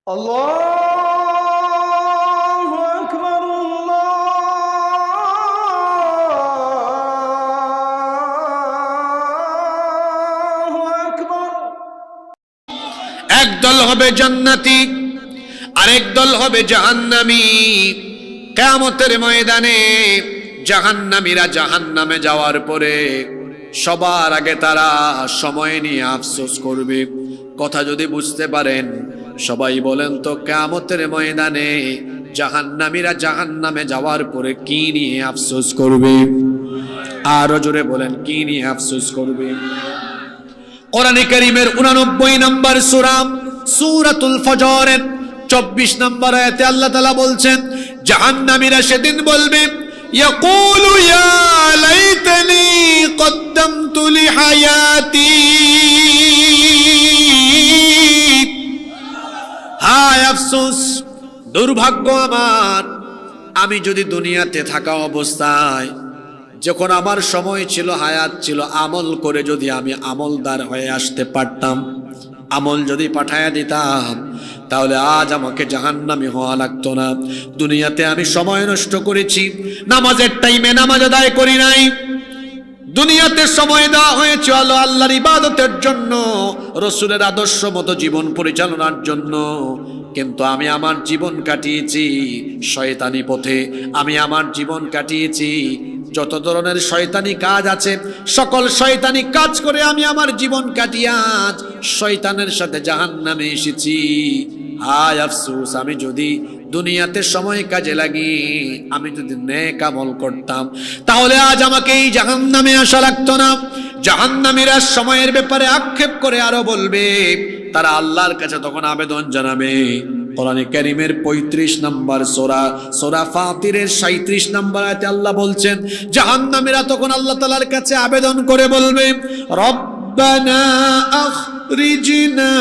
আল্লাহু আকবার, আল্লাহু আকবার। একদল হবে জান্নাতি, আরেক দল হবে জাহান্নামী। কিয়ামতের ময়দানে জাহান্নামীরা জাহান্নামে যাওয়ার পরে সবার আগে তারা সময় নিয়ে আফসোস করবে। কথা যদি বুঝতে পারেন সবাই বলেন তো, কিয়ামতের ময়দানে জাহান্নামীরা জাহান্নামে যাওয়ার পরে কি নিয়ে আফসোস করবে? আরো জোরে বলেন, কি নিয়ে আফসোস করবে? কোরআনে কারীমের 89 নম্বর সূরা সূরাতুল ফজরের 24 নম্বর আয়াতে আল্লাহ তাআলা বলছেন, জাহান্নামীরা সেদিন বলবে, ইয়াকুলু ইয়া লাইতানি কদ্দামতু লিহায়াতি, হায় আফসোস, দুর্ভাগ্য আমার, আমি যদি দুনিয়াতে থাকা অবস্থায় যখন আমার সময় ছিল, হায়াত ছিল, আমল করে যদি আমি আমলদার হয়ে আসতে পারতাম, আমল যদি পাঠায়া দিতাম, তাহলে আজ আমাকে জাহান্নামী হওয়া লাগতো না। দুনিয়াতে আমি সময় নষ্ট করেছি, নামাজের টাইমে নামাজ আদায় করি নাই। দুনিয়াতে সময় দেওয়া হয়েছে আল্লাহর ইবাদতের জন্য, রাসূলের আদর্শ মতো জীবন পরিচালনার জন্য, কিন্তু আমি আমার জীবন কাটিয়েছি শয়তানি পথে। আমি আমার জীবন কাটিয়েছি যত ধরনের শয়তানি কাজ আছে, সকল শয়তানি কাজ করে আমি আমার জীবন কাটিয়ে আজ শয়তানের সাথে জাহান্নামে এসেছি। হায় আফসোস, আমি যদি দুনিয়াতে সময় কাজে লাগিয়ে আমি যদি নেক আমল করতাম, তাহলে আজ আমাকে এই জাহান্নামে আসা লাগতো না। জাহান্নামীরা সময়ের ব্যাপারে আক্ষেপ করে আরো বলবে, তারা আল্লাহর কাছে তখন আবেদন জানাবে। কোরআনে কারীমের 35 নম্বর সূরা ফাতিরের 37 নম্বর আয়াতে আল্লাহ বলছেন, জাহান্নামীরা তখন আল্লাহ তাআলার কাছে আবেদন করে বলবে, রব্বানা আখরিজনা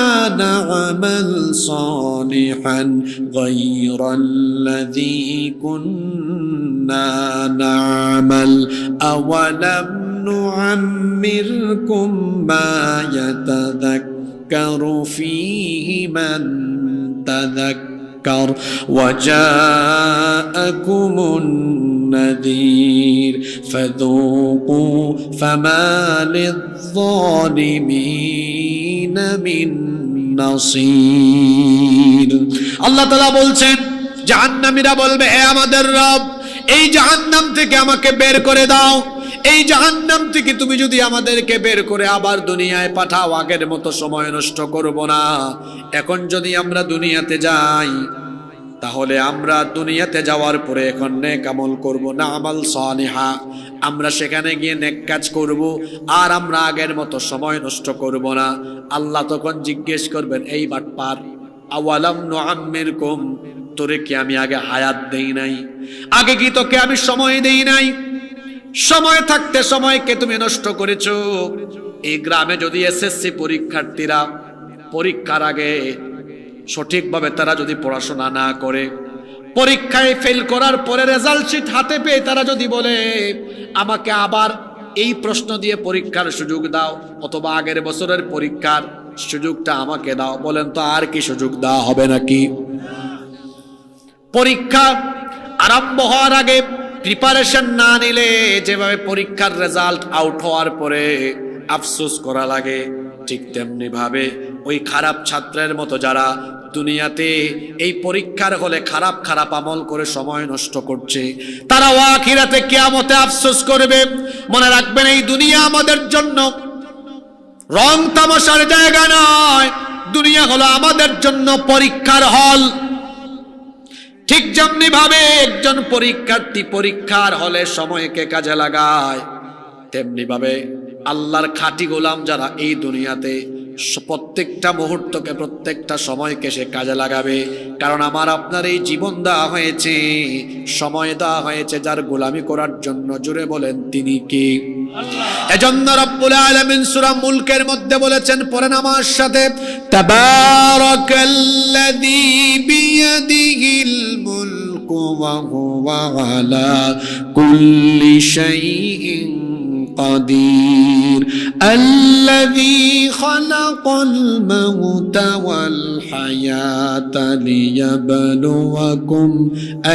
না'মাল সালিহান গায়রাল্লাযী কুন্না না'মাল আওয়ালাম নুআম্মিরকুম মা ইয়াতাযাক্কারু ফীহি মান تذكر وجاءكم النذير فذوقوا فما للظالمين من نصير। আল্লাহ তাআলা বলছেন, জাহান্নামীরা বলবে, হে আমাদের রব, এই জাহান্নাম থেকে আমাকে বের করে দাও। এই জাহান্নাম থেকে তুমি যদি আমাদেরকে বের করে আবার দুনিয়ায় পাঠাও, আগের মতো সময় নষ্ট করব না। এখন যদি আমরা দুনিয়াতে যাই, তাহলে আমরা দুনিয়াতে যাওয়ার পরে এখন নেক আমল করব, না আমাল সালিহা, আমরা সেখানে গিয়ে নেক কাজ করব, আর আমরা আগের মতো সময় নষ্ট করব না। আল্লাহ তখন জিজ্ঞেস করবেন, এই বাটপার, আওয়ালাম নুআম্মিরকুম, তোরে কি আমি আগে হায়াত দেই নাই? আগে কি তোকে আমি সময় দেই নাই? সময় থাকতে সময়কে তুমি নষ্ট করেছো। এই গ্রামে যদি এসএসসি পরীক্ষার্থীরা পরীক্ষার আগে সঠিকভাবে তারা যদি পড়াশোনা না করে, পরীক্ষায় ফেল করার পরে রেজাল্ট শিট হাতে পেয়ে তারা যদি বলে, আমাকে আবার এই প্রশ্ন দিয়ে পরীক্ষার সুযোগ দাও, অথবা আগের বছরের পরীক্ষার সুযোগটা আমাকে দাও, বলেন তো আর কি সুযোগ দেওয়া হবে নাকি? পরীক্ষা আরম্ভ হওয়ার আগে প্রিপারেশন না নিলে যেভাবে পরীক্ষার রেজাল্ট আউট হওয়ার পরে আফসোস করা লাগে, ঠিক তেমনি ভাবে ওই খারাপ ছাত্রের মতো যারা দুনিয়াতে এই পরীক্ষার হলে খারাপ খারাপ আমল করে সময় নষ্ট করছে, তারাও আখিরাতে কিয়ামতে আফসোস করবে। মনে রাখবেন, এই দুনিয়া আমাদের জন্য রং তামাশার জায়গা নয়, দুনিয়া হলো আমাদের জন্য পরীক্ষার হল। ঠিক যেমনি ভাবে একজন পরীক্ষার্থী পরীক্ষার হলে সময়কে কাজে লাগায়, তেমনি ভাবে আল্লাহর খাঁটি গোলাম যারা এই দুনিয়াতে প্রত্যেকটা মুহূর্তকে, প্রত্যেকটা সময়কে সে কাজে লাগাবে। কারণ আমার আপনার এই জীবন দেওয়া হয়েছে, সময় দেওয়া হয়েছে যার গোলামি করার জন্য। জুড়ে বলেন, তিনি কি? এজন্য রব্বুল আলামিন সূরা মুলকের মধ্যে বলেছেন, পড়েন আমার সাথে, তাবারাকাল্লাযী বিয়াদিহিল মুলকু وهو على كل شيء قدير الذي خلق الموت والحياة ليبلوكم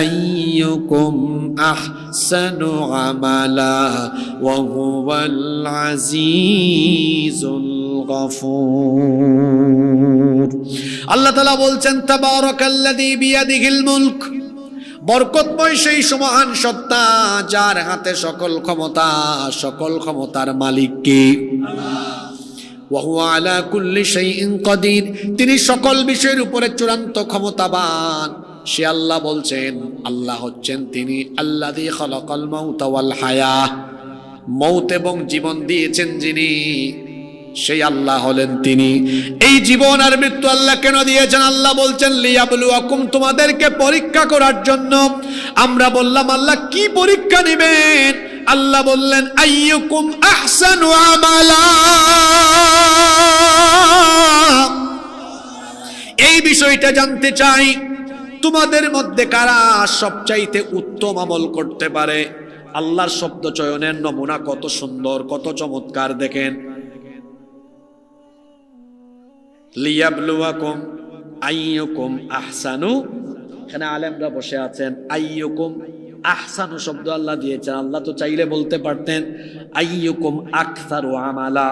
أيكم أحسن عملا وهو العزيز الغفور আল্লাহ তাআলা বলছেন তাবারাকাল্লাযী বিয়াদিহিল মুলক বরকতময় সেই মহান সত্তা যার হাতে সকল ক্ষমতা সকল ক্ষমতার মালিক কে ওয়া হুয়া আলা কুল্লি শাইইন কাদির তিনি সকল বিষয়ের উপরে চূড়ান্ত ক্ষমতাবান সে আল্লাহ বলছেন আল্লাহ হচ্ছেন তিনি আল্লাযী খালাকাল মাউতা ওয়াল হায়া মৌত এবং জীবন দিয়েছেন যিনি সেই আল্লাহ হলেন তিনি এই জীবন আর মৃত্যু আল্লাহ কেন দিয়েছেন আল্লাহ বলছেন লিয়াবলুয়াকুম তোমাদেরকে পরীক্ষা করার জন্য আমরা বললাম আল্লাহ কি পরীক্ষা নেবেন আল্লাহ বললেন আইয়ুকুম আহসানু আমালা এই বিষয়টা জানতে চাই তোমাদের মধ্যে কারা সবচাইতে উত্তম আমল করতে পারে আল্লাহর শব্দ চয়নের নমুনা কত সুন্দর কত চমৎকার দেখেন লিয়াবলুয়াকুম আইয়ুকুম আহসানু এখানে আলেমরা বসে আছেন আইয়ুকুম আহসানু শব্দ আল্লাহ দিয়েছেন আল্লাহ তো চাইলে বলতে পারতেন আইয়ুকুম আকসারু আমালা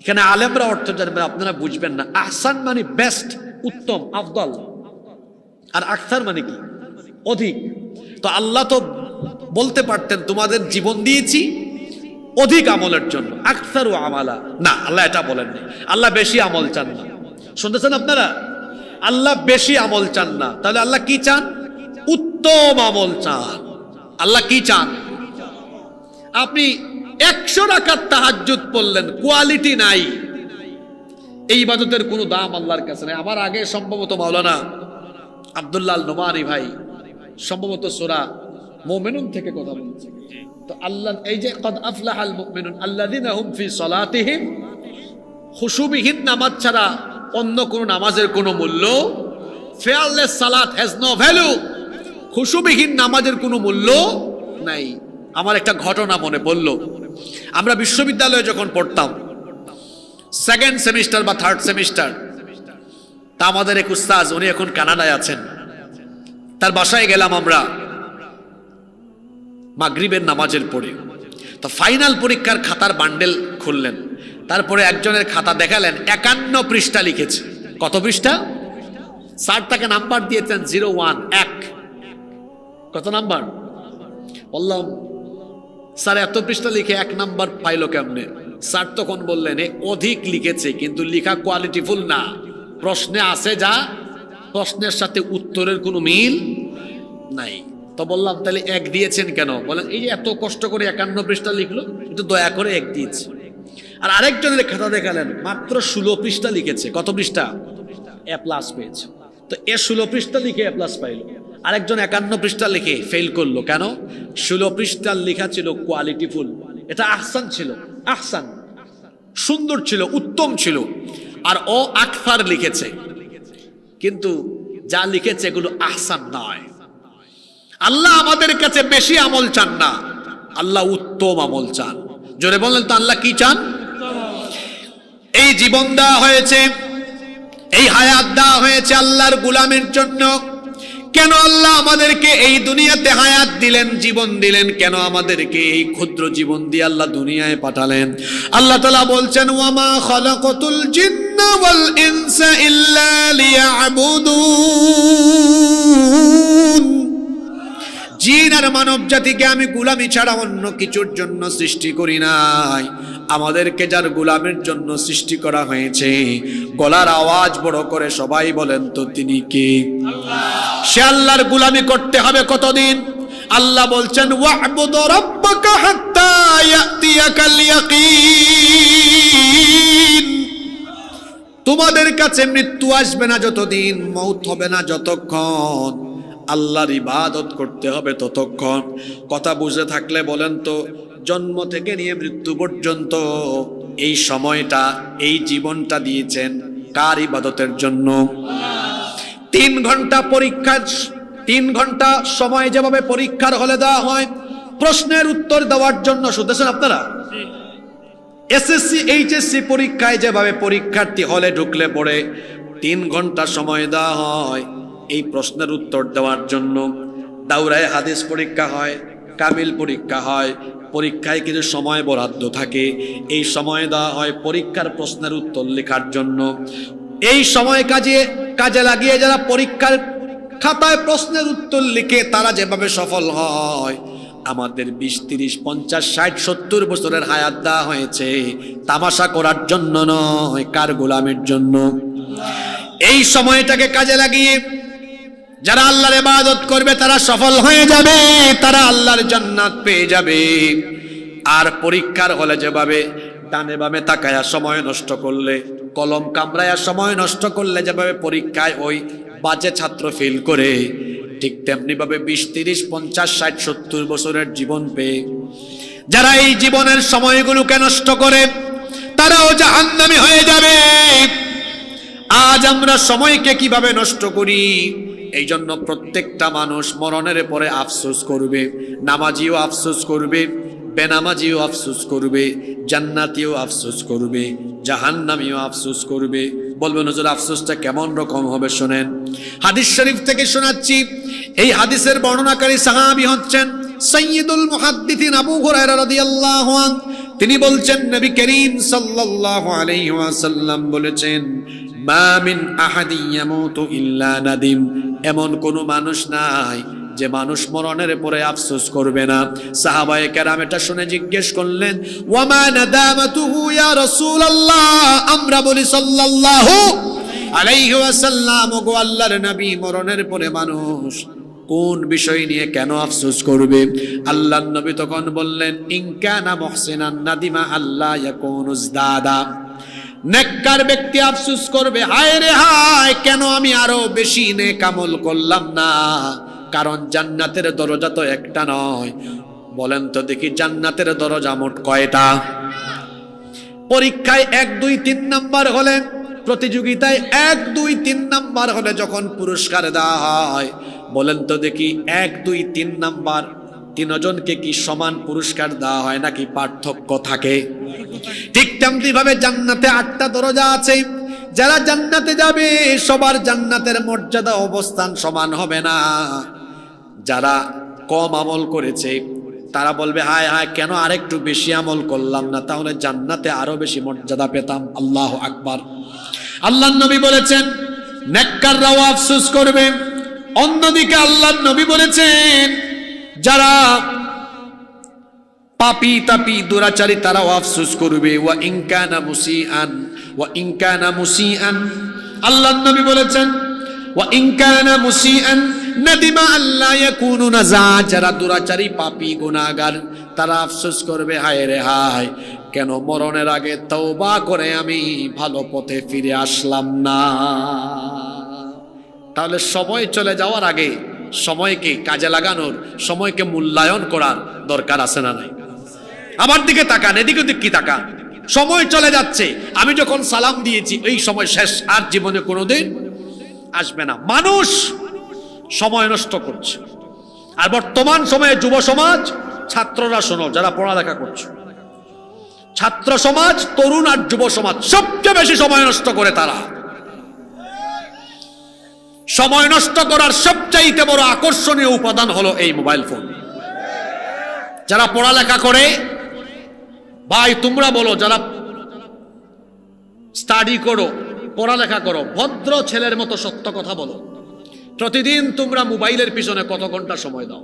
এখানে আলেমরা অর্থ জানবেন আপনারা বুঝবেন না আহসান মানে বেস্ট উত্তম আফদল আর আকসার মানে কি অধিক তো আল্লাহ তো বলতে পারতেন তোমাদের জীবন দিয়েছি অধিক আমলের জন্য আকসারু আমালা না আল্লাহ এটা বলেননি আল্লাহ বেশি আমল চান না শুনতেছেন আপনারা আল্লাহ বেশি আমল চান না তাহলে আল্লাহ কি চান উত্তম আমল চান আল্লাহ কি চান আপনি 100 রাকাত তাহাজ্জুদ পড়লেন কোয়ালিটি নাই এই ইবাদতের কোনো দাম আল্লাহর কাছে নাই আমার আগে সম্ভবত মাওলানা আব্দুল্লাহ আল নোমানী ভাই সম্ভবত সূরা মুমিনুন থেকে কথা বলছে তো আল্লাহ এই যে কদ আফলাহাল মুমিনুন আল্লাযিনা হুম ফি সালাতিহিম খুশুবিহীন নামাজ ছাড়া অন্য কোন নামাজের কোনো মূল্য ফেয়ারলেস সালাত হ্যাজ নো ভ্যালু খুশুবিহীন নামাজের কোনো মূল্য নাই আমার একটা ঘটনা মনে পড়ল আমরা বিশ্ববিদ্যালয়ে যখন পড়তাম সেকেন্ড সেমিস্টার বা থার্ড সেমিস্টার তা আমাদের এক উস্তাদ উনি এখন কানাডায় আছেন তার বাসায় গেলাম আমরা মাগরিবের নামাজের পরে তো ফাইনাল পরীক্ষার খাতার বান্ডেল খুললেন তারপরে একজনের খাতা দেখালেন 51 পৃষ্ঠা লিখেছে কত পৃষ্ঠা স্যার তাকে নাম্বার দিয়েছেন 01 এক কত নাম্বার বললাম স্যার এত পৃষ্ঠা লিখে 1 নাম্বার পাইলো কেমনে স্যার তখন বললেন অধিক লিখেছে কিন্তু লেখা কোয়ালিটিফুল না প্রশ্নে আছে যা প্রশ্নের সাথে উত্তরের কোনো মিল নাই তো বললাম তাহলে 1 দিয়েছেন কেন বলেন এই যে এত কষ্ট করে 51 পৃষ্ঠা লিখলো একটু দয়া করে 1 দিয়েছে আর আরেকজনের খাতা দেখালেন মাত্র 16 পৃষ্ঠা লিখেছে কত পৃষ্ঠা এ প্লাস পেয়েছে তো 16 পৃষ্ঠা লিখে এ প্লাস পাইলো আরেকজন 51 পৃষ্ঠা লিখে ফেল করলো কেন 16 পৃষ্ঠার লেখা ছিল কোয়ালিটিফুল এটা আহসান ছিল আহসান সুন্দর ছিল উত্তম ছিল আর ও আকসার লিখেছে কিন্তু যা লিখেছে এগুলো আহসান নয় আল্লাহ আমাদের কাছে বেশি আমল চান না আল্লাহ উত্তম আমল চান জোরে বলেন তো আল্লাহ কি চান এই জীবন দেওয়া হয়েছে এই হায়াত দেওয়া হয়েছে আল্লাহর গোলামের জন্য কেন আল্লাহ আমাদেরকে এই দুনিয়াতে হায়াত দিলেন জীবন দিলেন কেন আমাদেরকে এই ক্ষুদ্র জীবন দিয়ে আল্লাহ দুনিয়ায় পাঠালেন আল্লাহ তাআলা বলছেন ওয়ামা খালাকাতুল জিন্না ওয়াল ইনসা ইল্লা লিয়াবুদুন জিন আর মানব জাতিকে আমি গোলামি ছাড়া অন্য কিছুর জন্য সৃষ্টি করি নাই আমাদেরকে যার গোলামের জন্য সৃষ্টি করা হয়েছে গলার আওয়াজ বড় করে সবাই বলেন তো তিনি কে আল্লাহ সে আল্লাহর গোলামি করতে হবে কতদিন আল্লাহ বলছেন ওয়া'বুদ রাব্বাকা হাত্তা ইয়াতিয়াকাল ইয়াকিন তোমাদের কাছে মৃত্যু আসবে না যতদিন মওত হবে না যতক্ষণ আল্লাহর ইবাদত করতে হবে ততক্ষণ কথা বুঝে থাকলে বলেন তো জন্ম থেকে নিয়ে মৃত্যু পর্যন্ত এই সময়টা এই জীবনটা দিয়েছেন কার ইবাদতের জন্য 3 ঘন্টা পরীক্ষার 3 ঘন্টা সময় যেভাবে পরীক্ষার হলে দেওয়া হয় প্রশ্নের উত্তর দেওয়ার জন্য, শুনতেছেন আপনারা? এসএসসি এইচএসসি পরীক্ষায় যেভাবে পরীক্ষার্থী হলে ঢুকলে পড়ে 3 ঘন্টা সময় দেওয়া হয় এই প্রশ্নের উত্তর দেওয়ার জন্য, দাওরায়ে হাদিস পরীক্ষা হয়, কামিল পরীক্ষা হয়, পরীক্ষায় কিছু সময় বরাদ্দ থাকে, এই সময় দেওয়া হয় পরীক্ষার প্রশ্নের উত্তর লেখার জন্য। এই সময় কাজে লাগিয়ে যারা পরীক্ষার খাতায় প্রশ্নের উত্তর লিখে তারা যেভাবে সফল হয়, আমাদের 20, 30, 50, 60, 70 বছরের হায়াত দেওয়া হয়েছে তামাশা করার জন্য নয়, কার গোলামের জন্য। এই সময়টাকে কাজে লাগিয়ে যারা আল্লাহর ইবাদত করবে তারা সফল হয়ে যাবে, তারা আল্লাহর জান্নাত পেয়ে যাবে। আর পরীক্ষার হলে যেভাবে ডানে বামে তাকায়া সময় নষ্ট করলে, কলম কামড়ায়া সময় নষ্ট করলে যেভাবে পরীক্ষায় ওই বাজে ছাত্র ফেল করে, ঠিক তেমনি ভাবে 20, 30, 50, 60, 70 বছরের জীবন পেয়ে যারা এই জীবনের সময়গুলোকে নষ্ট করে তারাও জাহান্নামী হয়ে যাবে। আজ আমরা সময়কে কিভাবে নষ্ট করি, এই জন্য প্রত্যেকটা মানুষ মরণের পরে আফসোস করবে। নামাজিও আফসোস করবে, বেনামাজিও আফসোস করবে, জান্নাতীও আফসোস করবে, জাহান্নামীও আফসোস করবে। বলবেন হুজুর আফসোসটা কেমন রকম হবে? শুনেন, হাদিস শরীফ থেকে শোনাচ্ছি। এই হাদিসের বর্ণনাকারী সাহাবী হচ্ছেন সাইয়্যিদুল মুহাদ্দিসিন আবু হুরায়রা রাদিয়াল্লাহু আনহু। তিনি বলছেন নবী করিম সাল্লাল্লাহু আলাইহি ওয়াসাল্লাম বলেছেন, মা মিন আহাদিন ইয়ামুতু ইল্লা নাদিম, এমন কোন মানুষ নাই যে মানুষ মরণের পরে আফসোস করবে না। সাহাবায়ে কেরাম এটা শুনে জিজ্ঞেস করলেন, ওয়া মা নাদামাতুহু ইয়া রাসূলুল্লাহ? আমরা বলি সাল্লাল্লাহু আলাইহি ওয়াসাল্লাম, ওগো আল্লাহর নবী, মরণের পরে মানুষ কোন বিষয় নিয়ে কেন আফসোস করবে? আল্লাহর নবী তখন বললেন, ইন কানা মুহসিনান নাদিমা আল্লাহ ইয়াকুনুজ দাদা। নেককার ব্যক্তি আফসোস করবে, হায় রে হায়, কেন আমি আরো বেশি নেক আমল করলাম না। কারণ জান্নাতের দরজা তো একটা নয়। বলেন তো দেখি, জান্নাতের দরজা মোট কয়টা? পরীক্ষায় 1, 2, 3 নাম্বার হলে, প্রতিযোগিতায় 1, 2, 3 নাম্বার হলে যখন পুরস্কার দেওয়া হয়, বলেন তো দেখি 1, 2, 3 নাম্বার 3 জনকে কি সমান পুরস্কার দেওয়া হয় নাকি পার্থক্য থাকে? ঠিক তেমনি ভাবে জান্নাতে 8টা দরজা আছে। যারা জান্নাতে যাবে সবার জান্নাতের মর্যাদা অবস্থান সমান হবে না। যারা কম আমল করেছে তারা বলবে, হায় হায়, কেন আরেকটু বেশি আমল করলাম না, তাহলে জান্নাতে আরো বেশি মর্যাদা পেতাম। আল্লাহু আকবার। আল্লাহর নবী বলেছেন নেককাররাও আফসোস করবে। অন্যদিকে আল্লাহর নবী বলেছেন যারা পাপী তাপী দুরাচারী তারাও আফসোস করবে। ওয়া ইন কানা মুসিআন, আল্লাহর নবী বলেছেন ওয়া ইন কানা মুসিআন নাদিমা আল্লাহ ইয়াকুনু নাযা। যারা দুরাচারী পাপী গুনাহগার তারা আফসোস করবে, হায় রে হায়, কেন মরণের আগে তওবা করে আমি ভালো পথে ফিরে আসলাম না। তাহলে সময় চলে যাওয়ার আগে সময়কে কাজে লাগানোর, সময়কে মূল্যায়ন করার দরকার আছে না নাই? আমার দিকে তাকান, এদিকে কি তাকান। সময় চলে যাচ্ছে, আমি যখন সালাম দিয়েছি এই সময় শেষ, আর জীবনে কোনোদিন আসবে না। মানুষ সময় নষ্ট করছে। আর বর্তমান সময়ে যুব সমাজ, ছাত্ররা শোনো, যারা পড়ালেখা করছে, ছাত্র সমাজ, তরুণ আর যুব সমাজ সবচেয়ে বেশি সময় নষ্ট করে। তারা সময় নষ্ট করার সবচাইতে বড় আকর্ষণীয় উপাদান হলো এই মোবাইল ফোন। যারা পড়ালেখা করে, ভাই তোমরা বলো, যারা স্টাডি করো, পড়ালেখা করো, ভদ্র ছেলের মতো সত্য কথা বলো, প্রতিদিন তোমরা মোবাইলের পিছনে কত ঘন্টা সময় দাও?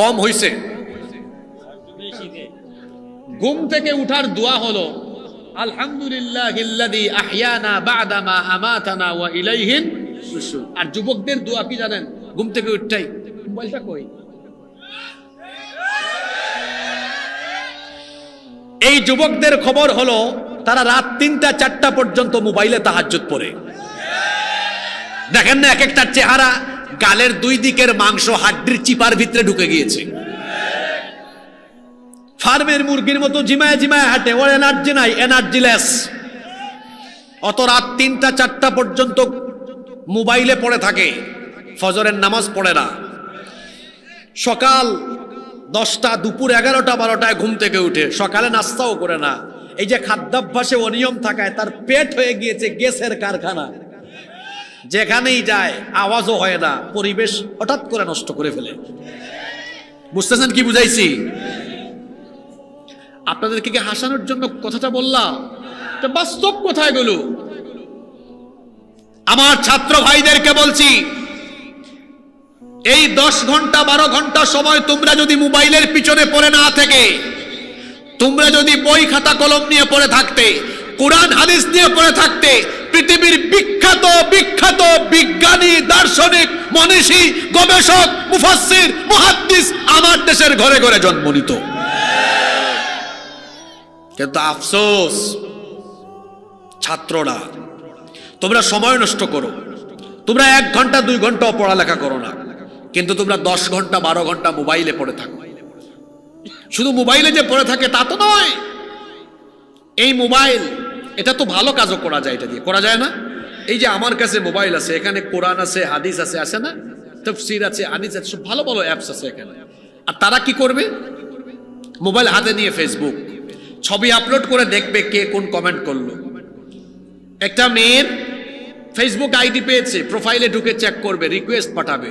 কম হইছে? ঘুম থেকে উঠার দোয়া হলো আলহামদুলিল্লাহিল্লাযী আহইয়ানা বা'দা মা আমাতানা ওয়া ইলাইহিন নুশুর। আর যুবকদের দোয়া কি জানেন? ঘুম থেকে উঠতেই মোবাইলটা কই। এই যুবকদের খবর হলো তারা রাত 3টা 4টা পর্যন্ত মোবাইলে তাহাজ্জুদ পড়ে। দেখেন না এক একটা চেহারা, গালের 2 দিকের মাংস হাড্ডির চিপার ভিতরে ঢুকে গিয়েছে। ফার্মের মুরগির মতো জিমায় জিমায় হাঁটে, ওর এনার্জি নাই, এনার্জিলেস। অত রাত 3টা 4টা পর্যন্ত মোবাইলে পড়ে থাকে, ফজরের নামাজ পড়ে না, সকাল 10টা, দুপুর 11টা 12টায় ঘুম থেকে উঠে, সকালে নাস্তাও করে না। এই যে খাদ্যাভ্যাসে অনিয়ম থাকায় তার পেট হয়ে গিয়েছে গ্যাসের কারখানা, যেখানেই যায় আওয়াজও হয় না, পরিবেশ হঠাৎ করে নষ্ট করে ফেলে। বুঝতেছেন কি বুঝাইছি? আপনাদেরকে কি হাসানোর জন্য কথাটা বললাম? বাস্তব কথা এগুলো। আমার ছাত্র ভাইদেরকে বলছি, এই 10 ঘন্টা 12 ঘন্টা সময় তোমরা যদি মোবাইলের পিছনে পড়ে না থেকে, তোমরা যদি বই খাতা কলম নিয়ে পড়ে থাকতে, কোরআন হাদিস নিয়ে পড়ে থাকতে, পৃথিবীর বিখ্যাত বিখ্যাত বিজ্ঞানী, দার্শনিক, মনীষী, গবেষক, মুফাসসির, মুহাদ্দিস আমার দেশের ঘরে ঘরে জন্ম নিত। কিন্তু আফসোস, ছাত্ররা তোমরা সময় নষ্ট করো, তোমরা 1 ঘন্টা 2 ঘন্টাও পড়ালেখা করো না, কিন্তু তোমরা 10 ঘন্টা 12 ঘন্টা মোবাইলে পড়ে থাকো। শুধু মোবাইলে যে পড়ে থাকে তা তো নয়, এই মোবাইল, এটা তো ভালো কাজও করা যায়, এটা দিয়ে করা যায় না? এই যে আমার কাছে মোবাইল আছে, এখানে কোরআন আছে, হাদিস আছে, আছে না? তাফসীর আছে, হাদিস আছে, সব ভালো ভালো অ্যাপস আছে এখানে। আর তারা কি করবে? মোবাইল হাতে নিয়ে ফেসবুক ছবি আপলোড করে দেখবে কে কোন কমেন্ট করলো। একটা মেয়ের ফেসবুক আইডি পেয়েছে, প্রোফাইলে ঢুকে চেক করবে, রিকোয়েস্ট পাঠাবে।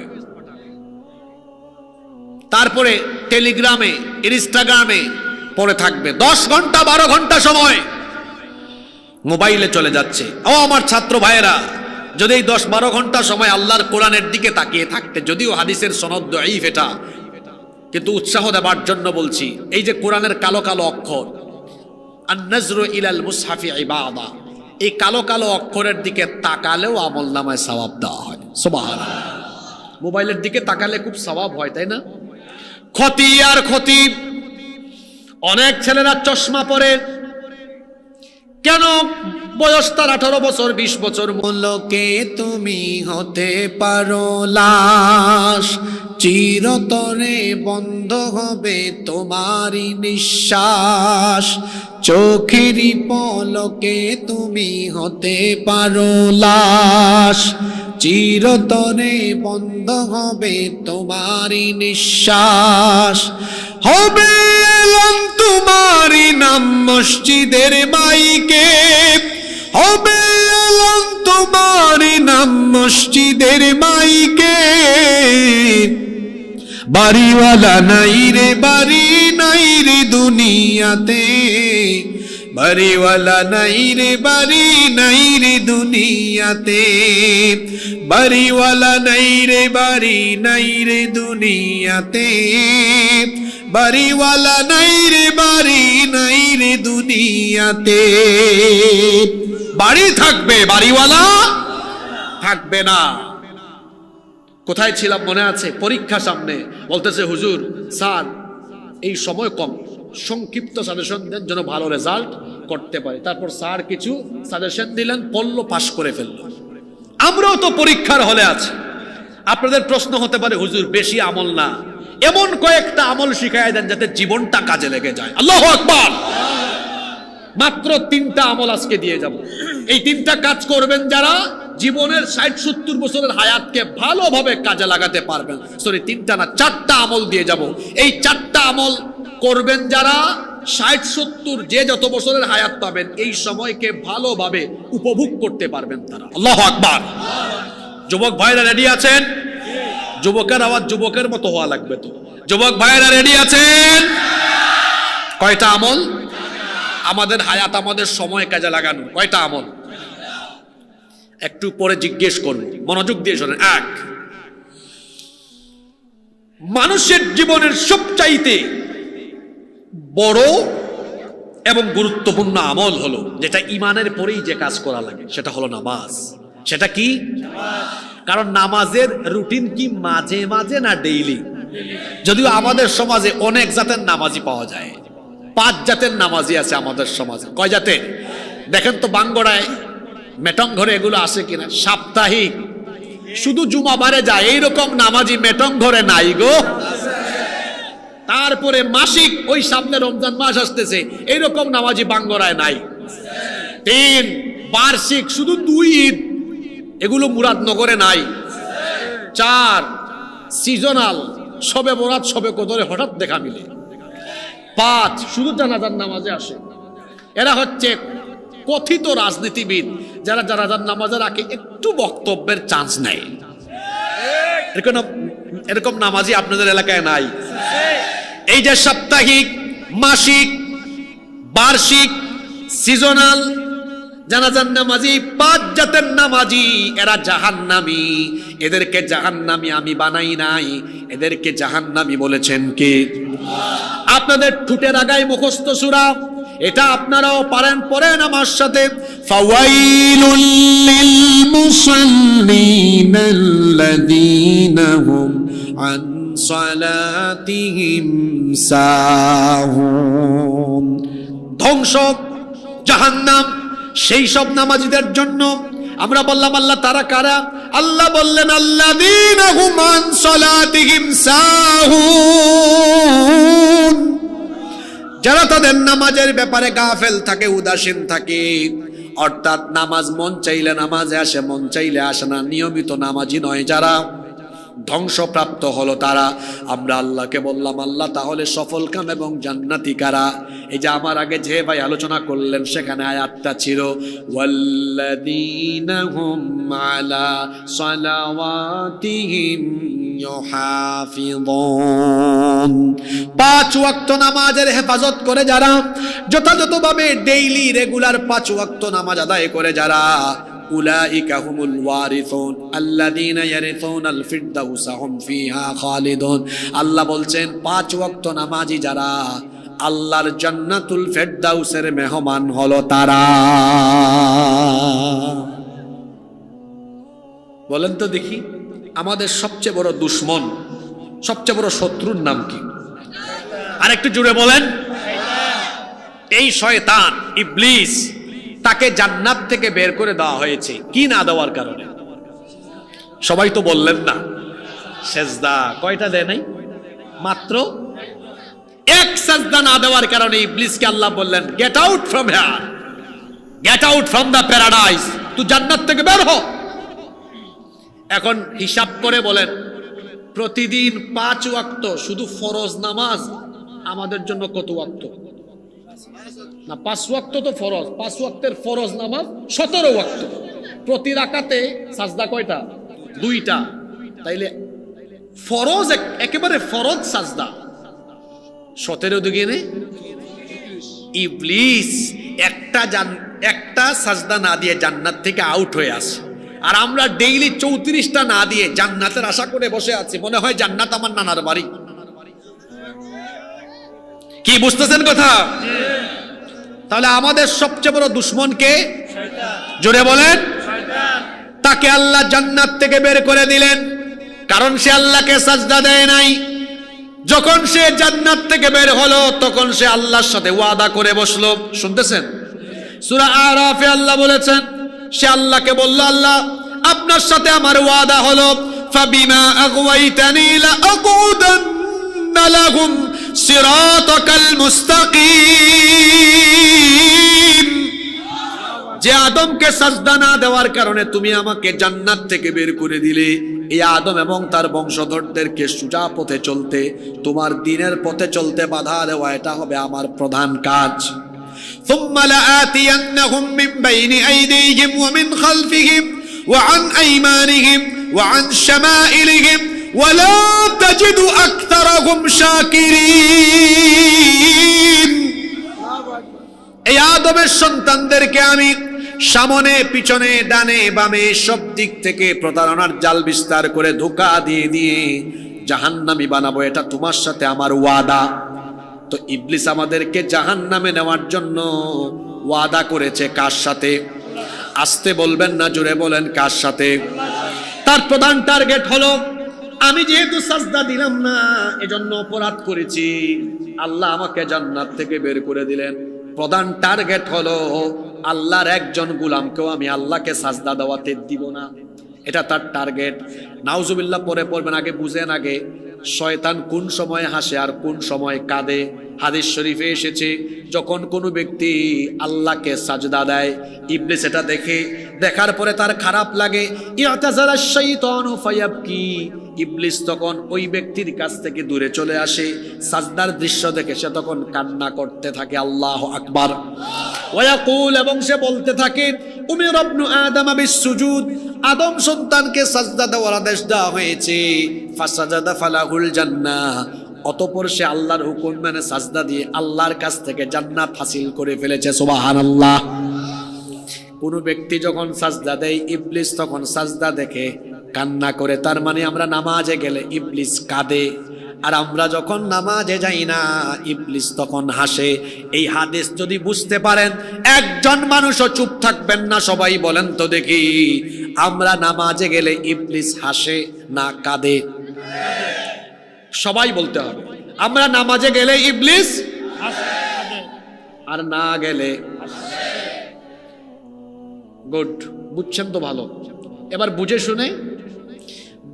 তারপরে টেলিগ্রামে, ইনস্টাগ্রামে পড়ে থাকবে। 10 ঘন্টা 12 ঘন্টা সময় মোবাইলে চলে যাচ্ছে। ও আমার ছাত্র ভাইয়েরা, যদি এই 10-12 ঘন্টা সময় আল্লাহর কোরআনের দিকে তাকিয়ে থাকতে, যদিও হাদিসের সনদ দাঈফ এটা, কিন্তু উৎসাহ দেবার জন্য বলছি, এই যে কোরআনের কালো কালো অক্ষর, আন-নাজরু ইলাল মুসহাফি ইবাদা, এই কালো কালো অক্ষরের দিকে তাকালেও আমলনামায় সওয়াব দেওয়া হয়। সুবহানাল্লাহ। মোবাইলের দিকে তাকালে খুব সওয়াব হয়, তাই না? ক্ষতি আর ক্ষতি। অনেক ছেলেরা চশমা পরে, কেন? বয়স তার 18 বছর 20 বছর। লোকে তুমি হতে পারো লাশ, চিরতরে বন্ধ হবে তোমারই নিঃশ্বাস। চোখেরই পলকে তুমি হতে পারো লাশ, চিরতরে বন্ধ হবে তোমারই নিঃশ্বাস। হবে এলান তোমারই নাম মসজিদের মাইকে, হবে এলান তোমারই নাম মসজিদের মাইকে। বাড়িওয়ালা নাই রে, বাড়ি নাই রে দুনিয়াতে, বাড়িওয়ালা নাই রে, বাড়ি নাই রে দুনিয়াতে। বাড়িওয়ালা নাই রে, বাড়ি নাই রে দুনিয়াতে। বাড়িওয়ালা নাই রে, বাড়ি নাই রে দুনিয়াতে। বাড়ি থাকবে, বাড়িওয়ালা থাকবে না। কোথায় ছিলাম মনে আছে? পরীক্ষা সামনে, বলতেছে হুজুর স্যার এই সময় কম, সংক্ষিপ্ত সাজেশন দেন যেন ভালো রেজাল্ট করতে পারি। তারপর স্যার কিছু সাজেশন দিলেন, পড়লো, পাশ করে ফেললো। আমরাও তো পরীক্ষার হলে আছি। আপনাদের প্রশ্ন হতে পারে হুজুর বেশি আমল না, এমন কয়েকটা আমল শিখায় দেন যাতে জীবনটা কাজে লেগে যায়। আল্লাহু আকবার। মাত্র 3টা আমল আজকে দিয়ে যাব। এই 3টা কাজ করবেন যারা জীবনের 60-70 বছরের হায়াতকে ভালোভাবে কাজে লাগাতে পারবেন। সরি 3টা না, 4টা আমল দিয়ে যাব। এই 4টা আমল করবেন যারা 60-70 যে যত বছরের হায়াত পাবেন, এই সময়কে ভালোভাবে উপভোগ করতে পারবেন তারা। আল্লাহু আকবার। যুবক ভাইরা রেডি আছেন? যুবকের আওয়াজ যুবকের মতো হওয়া লাগবে তো। যুবক ভাইরা রেডি আছেন? কয়টা আমল? আমাদের হায়াত, আমাদের সময় কাজে লাগানো কয়টা আমল? একটু পরে জিজ্ঞেস করব, মনোযোগ দিয়ে শোনেন। 1, মানুষের জীবনের সবচাইতে বড় এবং গুরুত্বপূর্ণ আমল হলো, যেটা ইমানের পরেই যে কাজ করা লাগে, সেটা হলো নামাজ। সেটা কি? কারণ নামাজের রুটিন কি মাঝে মাঝে না ডেইলি? যদিও আমাদের সমাজে অনেক জাতের নামাজি পাওয়া যায়। 5 জাতের নামাজি আছে আমাদের সমাজে। কয় জাতের? দেখেন তো বাঙ্গড়ায়, মেটং ঘরে এগুলো আছে কিনা। সাপ্তাহিক শুধু জুমাবারে যায় এইরকম নামাজি মেটং ঘরে নাই গো। তারপরে মাসিক, ওই সামনে রমজান মাস আসতেছে, এইরকম নামাজি বাঙ্গড়ায় নাই। 3 বার্ষিক, শুধু 2 ঈদ এগুলো মুরাদনগরে নাই। 4 সিজনাল, সবে বরাত সবে কদরে হঠাৎ দেখা মিলে। 5 শুধু জানাজার নামাজে আসে। এরা হচ্ছে কথিত রাজনীতিবিদ, যারা জানাজার নামাজের আগে একটু বক্তব্যের চান্স নেয়। এরকম নামাজি আপনাদের এলাকায় নাই? এই যে সাপ্তাহিক, মাসিক, বার্ষিক, সিজনাল জানাজার নামাজি, 5 জাতের নামাজি, এরা জাহান্নামী। এদেরকে জাহান্নামী আমি বানাই নাই, এদেরকে জাহান্নামী বলেছেন কে? আপনাদের ঠুটের আগায় মুখস্থ সূরা, এটা আপনারাও পারেন, পড়েন আমার সাথে। ফাওয়াইলুল লিল মুসাল্লিনা আল্লাযীনা হুম আন সালাতিহিম সাহুন। ধ্বংস, জাহান্নাম সেই সব নামাজীদের জন্য। আমরা বললাম আল্লাহ তারা কারা? আল্লাহ বললেন আল্লাযীনা হুম আন সালাতিহিম সাহুন, যারা তাদের নামাজের ব্যাপারে গাফেল থাকে, উদাসীন থাকে। অর্থাৎ নামাজ মন চাইলে নামাজে আসে, মন চাইলে আসে না, নিয়মিত নামাজি নয় যারা, ধ্বংসপ্রাপ্ত হলো তারা। আমরা আল্লাহকে বললাম আল্লাহ তাহলে সফল কাম এবং জান্নাতি কারা? এই যে আমার আগে যে ভাই আলোচনা করলেন সেখানে আয়াতটা ছিল ওয়াল্লাযীনা হুম আলা সালাওয়াতিহিম ইউহাফিযুন। 5 ওয়াক্ত নামাজের হেফাজত করে যারা, যথাযথভাবে ডেইলি রেগুলার 5 ওয়াক্ত নামাজ আদায় করে যারা, উলাইকা হুমুল ওয়ারিসুন আল্লাযীনা ইয়ারিসুনাল ফিরদাউসা হুম ফিহা খালিদুন। আল্লাহ বলছেন 5 ওয়াক্ত নামাজি যারা, আল্লাহর জান্নাতুল ফিরদাউসের মেহমান হলো তারা। বলেন তো দেখি, আমাদের সবচেয়ে বড় দুশমন, সবচেয়ে বড় শত্রুর নাম কি? আর একটু জুড়ে বলেন। এই শয়তান ইবলিস, তাকে জান্নাত থেকে বের করে দেওয়া হয়েছে কি না দেওয়ার কারণে? সবাই তো বললেন না। সেজদা কয়টা দেয় নাই? মাত্র 1 সেজদা না দেওয়ার কারণে ইবলিসকে আল্লাহ বললেন get out from here, get out from the paradise, তুই জান্নাত থেকে বের হ। এখন হিসাব করে বলেন, প্রতিদিন 5 ওয়াক্ত শুধু ফরজ নামাজ আমাদের জন্য কত ওয়াক্ত? না 5 ওয়াক্ত তো ফরজ, 5 ওয়াক্তের ফরজ নামাজ 17 ওয়াক্ত। প্রতি রাকাতে সাজদা কয়টা? 2টা। তাইলে ফরজ, একেবারে ফরজ সাজদা 17 দুগুণে। ইবলিস একটা সাজদা না দিয়ে জান্নাত থেকে আউট হয়ে আসে, আর আমরা ডেইলি 34টা না দিয়ে জান্নাতের আশা করে বসে আছি। মনে হয় জান্নাত আমার নানার বাড়ি। কি বুঝতেছেন কথা? তাহলে আমাদের সবচেয়ে বড় দুশমন কে? জোরে বলেন। তাকে আল্লাহ জান্নাত থেকে বের করে দিলেন, কারণ সে আল্লাহকে সাজদা দেয় নাই। যখন সে জান্নাত থেকে বের হলো, তখন সে আল্লাহর সাথে ওয়াদা করে বসলো। শুনতেছেন? সূরা আরাফে আল্লাহ বলেছেন, সে আল্লাহকে বলল আল্লাহ আপনার সাথে আমার ওয়াদা হলো, ফাবিমা আগওয়াইতানি লাআকুদান্না লাহুম সিরাতাকাল মুস্তাকিম। যে আদমকে সাজদা না দেওয়ার কারণে তুমি আমাকে জান্নাত থেকে বের করে দিলে, এই আদম এবং তার বংশধরদেরকে সোজা পথে চলতে, তোমার দ্বীনের পথে চলতে বাধা দেওয়া, এটা হবে আমার প্রধান কাজ। ثم لآتينهم من بين أيديهم ومن خلفهم وعن أيمانهم وعن شمائلهم ولا تجد أكثرهم شاكرين। এই আদমের সন্তানদেরকে আমি সামনে পিছনে ডানে বামে সব দিক থেকে প্রতারণার জাল বিস্তার করে ধোঁকা দিয়ে দিয়ে জাহান্নামী বানাবো, এটা তোমার সাথে আমার ওয়াদা। তো ইবলিস আমাদেরকে জাহান্নামে নেওয়ার জন্য ওয়াদা করেছে কার সাথে? আসতে বলবেন না, জোরে বলেন কার সাথে? তার প্রধান টার্গেট হলো, আমি যেহেতু সাজদা দিলাম না এজন্য অপরাধ করেছি, আল্লাহ আমাকে জান্নাত থেকে বের করে দিলেন। প্রধান টার্গেট হলো আল্লাহর একজন গোলামকেও আমি আল্লাহকে সাজদা দেওয়াতে দিব না, এটা তার টার্গেট। নাউজুবিল্লাহ পরে পড়বেন, আগে বুঝেন আগে শয়তান কোন সময় হাসে আর কোন সময় কাঁদে। হাদিস শরীফে এসেছে, যখন কোনো ব্যক্তি আল্লাহকে সাজদা দেয়, ইবলিস এটা দেখে, দেখার পরে তার খারাপ লাগে, ইআতাযারা শাইতানু ফায়াবকি, ইবলিস তখন ওই ব্যক্তির কাছ থেকে দূরে চলে আসে, সাজদার দৃশ্য দেখে সে তখন কান্না করতে থাকে, আল্লাহু আকবার। ওয়ায়াকুল, এবং সে বলতে থাকে, উমির ইবনু আদম বিসসুজুদ, আদম সন্তানকে সাজদা দেওয়ার আদেশ দেওয়া হয়েছে, ফাসাজাদা ফালাহুল জান্নাহ, অতঃপর সে আল্লাহর হুকুম মেনে সাজদা দিয়ে আল্লাহর কাছ থেকে জান্নাত হাসিল করে ফেলেছে, সুবহানাল্লাহ। কোন ব্যক্তি যখন সাজদা দেয়, ইবলিস তখন সাজদা দেখে কান্না করে, তার মানে আমরা নামাজে গেলে ইবলিস কাঁদে, আর আমরা যখন নামাজে যাই না ইবলিস তখন হাসে। এই হাদিস যদি বুঝতে পারেন, একজন মানুষও চুপ থাকবেন না, সবাই বলেন তো দেখি, আমরা নামাজে গেলে ইবলিস হাসে না কাঁদে? সবাই বলতে হবে, আমরা নামাজে গেলে ইবলিস আর না গেলে। গুড, বুঝছেন তো ভালো। এবার বুঝে শুনে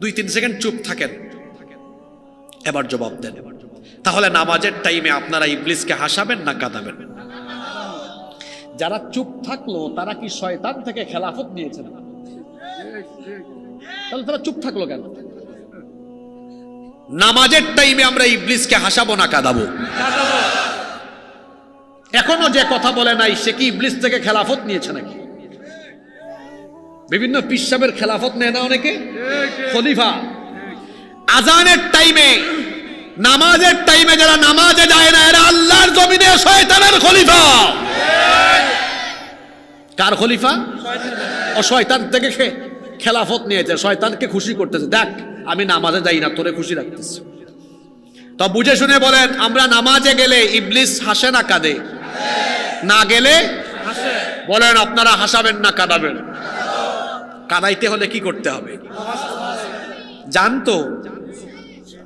2-3 সেকেন্ড চুপ থাকেন, এবার জবাব দেন। তাহলে নামাজের টাইমে আপনারা ইবলিসকে হাসাবেন না কাঁদাবেন? যারা চুপ থাকলো তারা কি শয়তান থেকে খেলাফত নিয়েছে? তাহলে তারা চুপ থাকলো কেন? নামাজের টাইমে আমরা ইবলিসকে হাসাবো না কাঁদাবো? এখনো যে কথা বলে নাই সে কি ইবলিস থেকে খেলাফত নিয়েছে নাকি? বিভিন্ন পিসাবের খেলাফত নেয় না অনেকে, খলিফা। আজানের টাইমে, নামাজের টাইমে যারা নামাজে যায় না, এরা আল্লাহর জমিনে শয়তানের খলিফা। কার খলিফা? ও শয়তান থেকে খেলাফত নিয়েছে, শয়তানকে খুশি করতেছে, দেখ আমি নামাজে যাই না, তোরে খুশি রাখতেছি। তো বুঝে শুনে বলেন, আমরা নামাজে গেলে ইবলিস হাসে না কাঁদে? না গেলে বলেন আপনারা হাসাবেন না কাঁদাবেন? কাঁদাইতে হলে কি করতে হবে জানতো?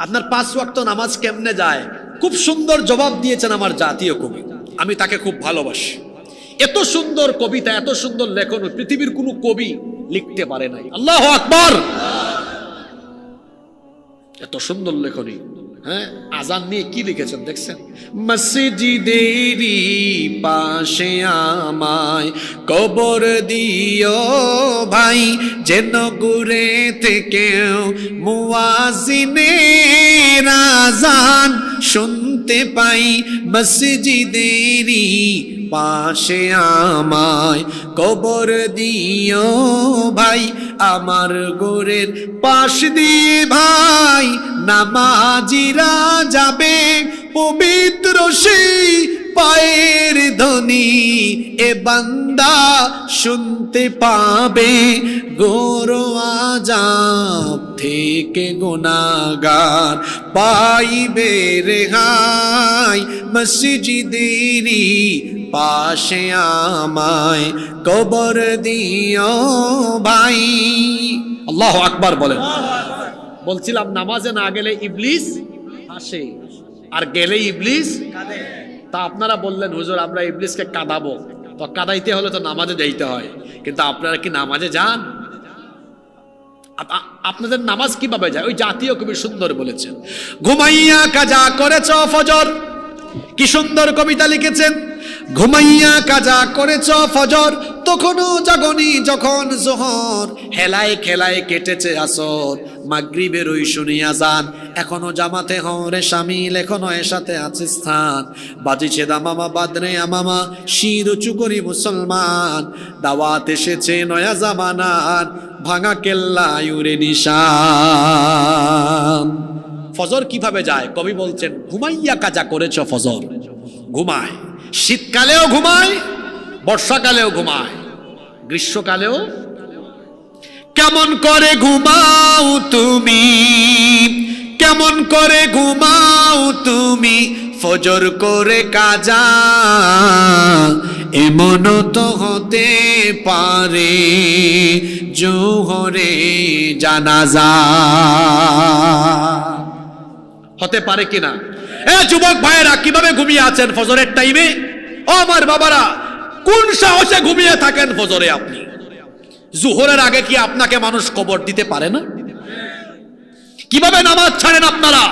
আপনার 5 ওয়াক্ত নামাজ কেমনে যায় খুব সুন্দর জবাব দিয়েছেন আমার জাতীয় কবি, আমি তাকে খুব ভালোবাসি। এত সুন্দর কবিতা, এত সুন্দর লেখন পৃথিবীর কোনো কবি লিখতে পারে নাই। আল্লাহু আকবার, এত সুন্দর লেখনী। হ্যাঁ, আজান নিয়ে কি লিখেছেন দেখছেন? মসজিদেরই পাশে আমায় কবর দিও ভাই, যেন ঘুরে থেকেও মুয়াজ্জিনের আজান শুনতে পাই। মসজিদেরই পাশে আমায় কবর দিও ভাই, আমার গোরের পাশ দিয়ে ভাই নামাজিরা যাবে, পবিত্র সেই পায়ের ধ্বনি এ বান্দা শুনতে পাবে। গোর আযাব থেকে গুনাহগার পাইবে রেহাই, মসজিদেরই পাশে আমায় কবর দিও ভাই। আল্লাহু আকবার বলেন। বলছিলাম নামাজে না গেলে ইবলিস হাসে, আর গেলে ইবলিস কাঁদে। তা আপনারা বললেন হুজুর আমরা ইবলিসকে কাঁদাবো, তো কাঁদাইতে হলে তো নামাজে যাইতে হয়, কিন্তু আপনারা কি নামাজে যান? আপনাদের নামাজ কিভাবে যায়? ওই জাতীয় কবি সুন্দর বলেছেন, ঘুমাইয়া কাজা করেছ ফজর। কি সুন্দর কবিতা লিখেছেন, ঘুমাইয়া কাজা করেছ ফজর, তখনও জাগনি যখন জোহর, হেলায় খেলায় কেটেছে আসর, মাগরিবের ওই শুনি আজান, এখনো জামাতে হরে শামিল, এখনো এর সাথে আছে স্থান, বাজিছে দামামা বাদরে আমামা, শির উঁচু করি মুসলমান, দাওয়াত এসেছে নয়া জামানার, ভাঙা কেল্লা ইউরে নিশান। ফজর কিভাবে যায়? কবি বলছেন ঘুমাইয়া কাজা করেছ ফজর। ঘুমায়, শীতকালেও ঘুমায়, বর্ষাকালেও ঘুমায়, গ্রীষ্মকালেও। কেমন করে ঘুমাও তুমি, কেমন করে ঘুমাও তুমি, ফজর করে কাজা, এমন তো হতে পারে জোহরে জানাজা। হতে পারে কিনা? এ যুবক ভাইয়েরা, কিভাবে ঘুমিয়ে আছেন ফজরের টাইমে? ও আমার বাবারা, কোন সাহসে ঘুমিয়ে থাকেন ফজরে আপনি? জোহরের আগে কি আপনাকে মানুষ কবর দিতে পারে না? কিভাবে নামাজ ছাড়েন আপনারা?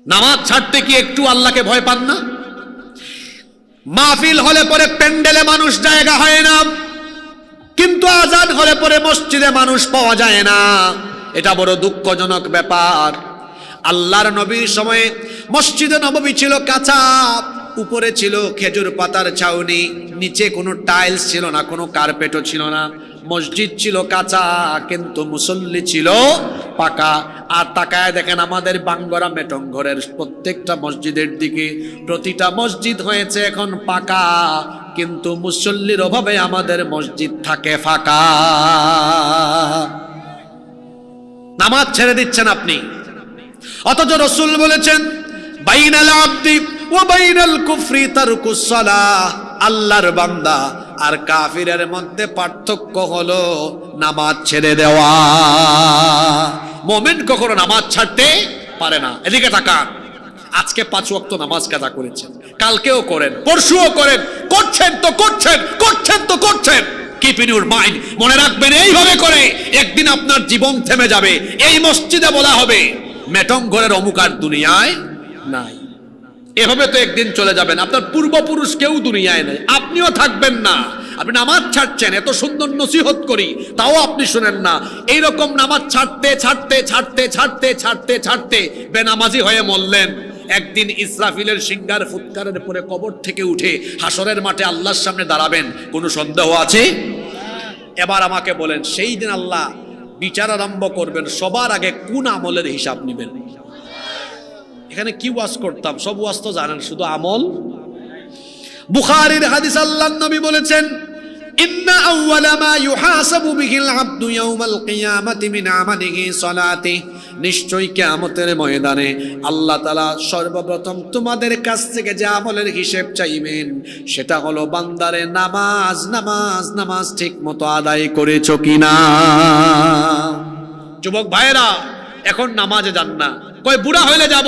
নামাজ ছাড়তে কি একটু আল্লাহকে ভয় পান না? মাহফিল হলে পরে প্যান্ডেলে মানুষ জায়গা হয় না, কিন্তু আজান হলে পরে মসজিদে মানুষ পাওয়া যায় না। এটা বড় দুঃখজনক ব্যাপার। আল্লাহর নবীর সময়ে মসজিদে নববী ছিল কাঁচা, উপরে ছিল খেজুর পাতার ছাউনি, নিচে কোনো টাইলস ছিল না, কোনো কার্পেটও ছিল না। মসজিদ ছিল কাঁচা, কিন্তু মুসল্লি ছিল পাকা। আর তাকায় দেখেন আমাদের বাঙ্গরা মেটং ঘরের প্রত্যেকটা মসজিদের দিকে, প্রতিটা মসজিদ হয়েছে এখন পাকা, কিন্তু মুসল্লির অভাবে আমাদের মসজিদ থাকে ফাঁকা। নামাজ ছেড়ে দিচ্ছেন আপনি, অথচ রাসূল বলেছেন বাইনাল আবদি ওয়া বাইনাল কুফরি তারকুস সালাহ। আল্লাহর বান্দা আর কাফিরের মধ্যে পার্থক্য হলো নামাজ ছেড়ে দেওয়া। মুমিন কখনো নামাজ ছাড়তে পারে না। এদিকে তাকান, আজকে 5 ওয়াক্ত নামাজ কাজা করেছেন, কালকেও করেন, পরশুও করেন, করছেন তো করছেন, করছেন তো করছেন। কিপ ইন ইউর মাইন্ড, মনে রাখবেন এইভাবে করে একদিন আপনার জীবন থেমে যাবে। এই মসজিদে বলা হবে মেটং ঘরের অমুক আর দুনিয়ায় নাই। এভাবে তো একদিন চলে যাবেন, আপনার পূর্বপুরুষ কেউ দুনিয়ায় নাই, আপনিও থাকবেন না। আপনি নামাজ ছাড়ছেন, এত সুন্দর নসিহত করি তাও আপনি শুনেন না। এইরকম নামাজ ছাড়তে ছাড়তে ছাড়তে ছাড়তে ছাড়তে ছাড়তে বেনামাজি হয়ে মরলেন। একদিন ইসরাফিলের সিংহার ফুৎকারের পরে কবর থেকে উঠে হাসরের মাঠে আল্লাহর সামনে দাঁড়াবেন, কোনো সন্দেহ আছে? এবার আমাকে বলেন, সেই দিন আল্লাহ বিচার আরম্ভ করবেন, সবার আগে কোন আমলের হিসাব নেবেন? এখানে কি ওয়াজ করতাম, সব ওয়াজ তো জানেন, শুধু আমল। বুখারীর হাদিস, আল্লাহর নবী বলেছেন ইন্না আউওয়ালা মা ইউহাসাবু বিহিল আবদু ইয়াউমাল কিয়ামাতি মিন আমালিহি সালাতি। নিশ্চয়ই কিয়ামতের ময়দানে আল্লাহ তাআলা সর্বপ্রথম তোমাদের কাছ থেকে যে আমলের হিসাব চাইবেন সেটা হলো বান্দারে নামাজ নামাজ নামাজ ঠিক মতো আদায় করেছো কিনা। যুবক ভাইরা এখন নামাজে যান না, কই বুড়া হইলে যাব।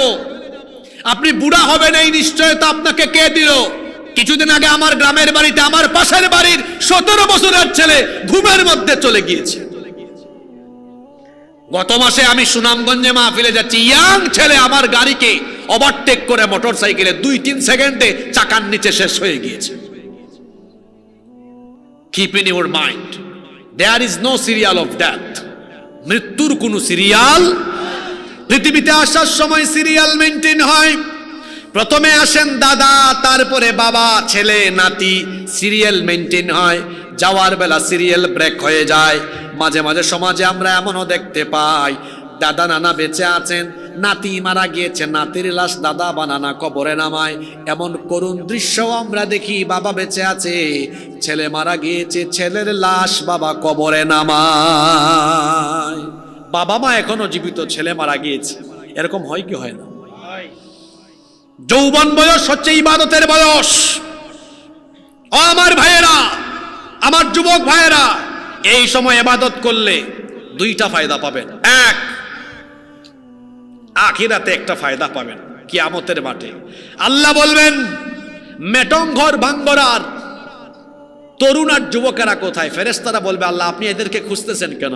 আপনি বুড়া হবেন এই নিশ্চয়তা আপনাকে কে দিল? কিছুদিন আগে আমার গ্রামের বাড়িতে আমার পাশের বাড়ির 17 বছরের ছেলে ঘুমের মধ্যে চলে গিয়েছে। গত মাসে আমি সুনামগঞ্জে মাহফিলে যাচ্ছি, ইয়াং ছেলে আমার গাড়িকে ওভারটেক করে মোটর সাইকেলে 2-3 সেকেন্ডে চাকার নিচে শেষ হয়ে গিয়েছে। Keep in your mind, there is no serial of death. মৃত্যুর কোনো সিরিয়াল, পৃথিবীতে আসার সময় সিরিয়াল মেনটেন হয়। প্রথমে আসেন দাদা, তারপরে বাবা, ছেলে, নাতি, সিরিয়াল মেনটেন হয়। যাওয়ার বেলা সিরিয়াল ব্রেক হয়ে যায়। মাঝে মাঝে সমাজে আমরা এমনও দেখতে পাই, দাদা নানা বেঁচে আছেন, নাতি মারা গিয়েছে, নাতির লাশ দাদা বা নানা কবরে নামায়। এমন করুণ দৃশ্যও আমরা দেখি, বাবা বেঁচে আছে, ছেলে মারা গিয়েছে, ছেলের লাশ বাবা কবরে নামায়। বাবা মা এখনো জীবিত, ছেলে মারা গিয়েছে। এরকম হয় কি হয় না? যৌবন বয়স হচ্ছে ইবাদতের বয়স। ও আমার ভাইয়েরা, আমার যুবক ভাইয়েরা, এই সময় ইবাদত করলে 2টা ফায়দা পাবেন। এক, আখিরাতে একটা ফায়দা পাবেন, কিয়ামতের মাঠে আল্লাহ বলবেন মেটং ঘর ভাঙ্গরার তরুণ আর যুবকেরা কোথায়? ফেরেশতারা বলবে আল্লাহ আপনি এদেরকে খুঁজতেছেন কেন?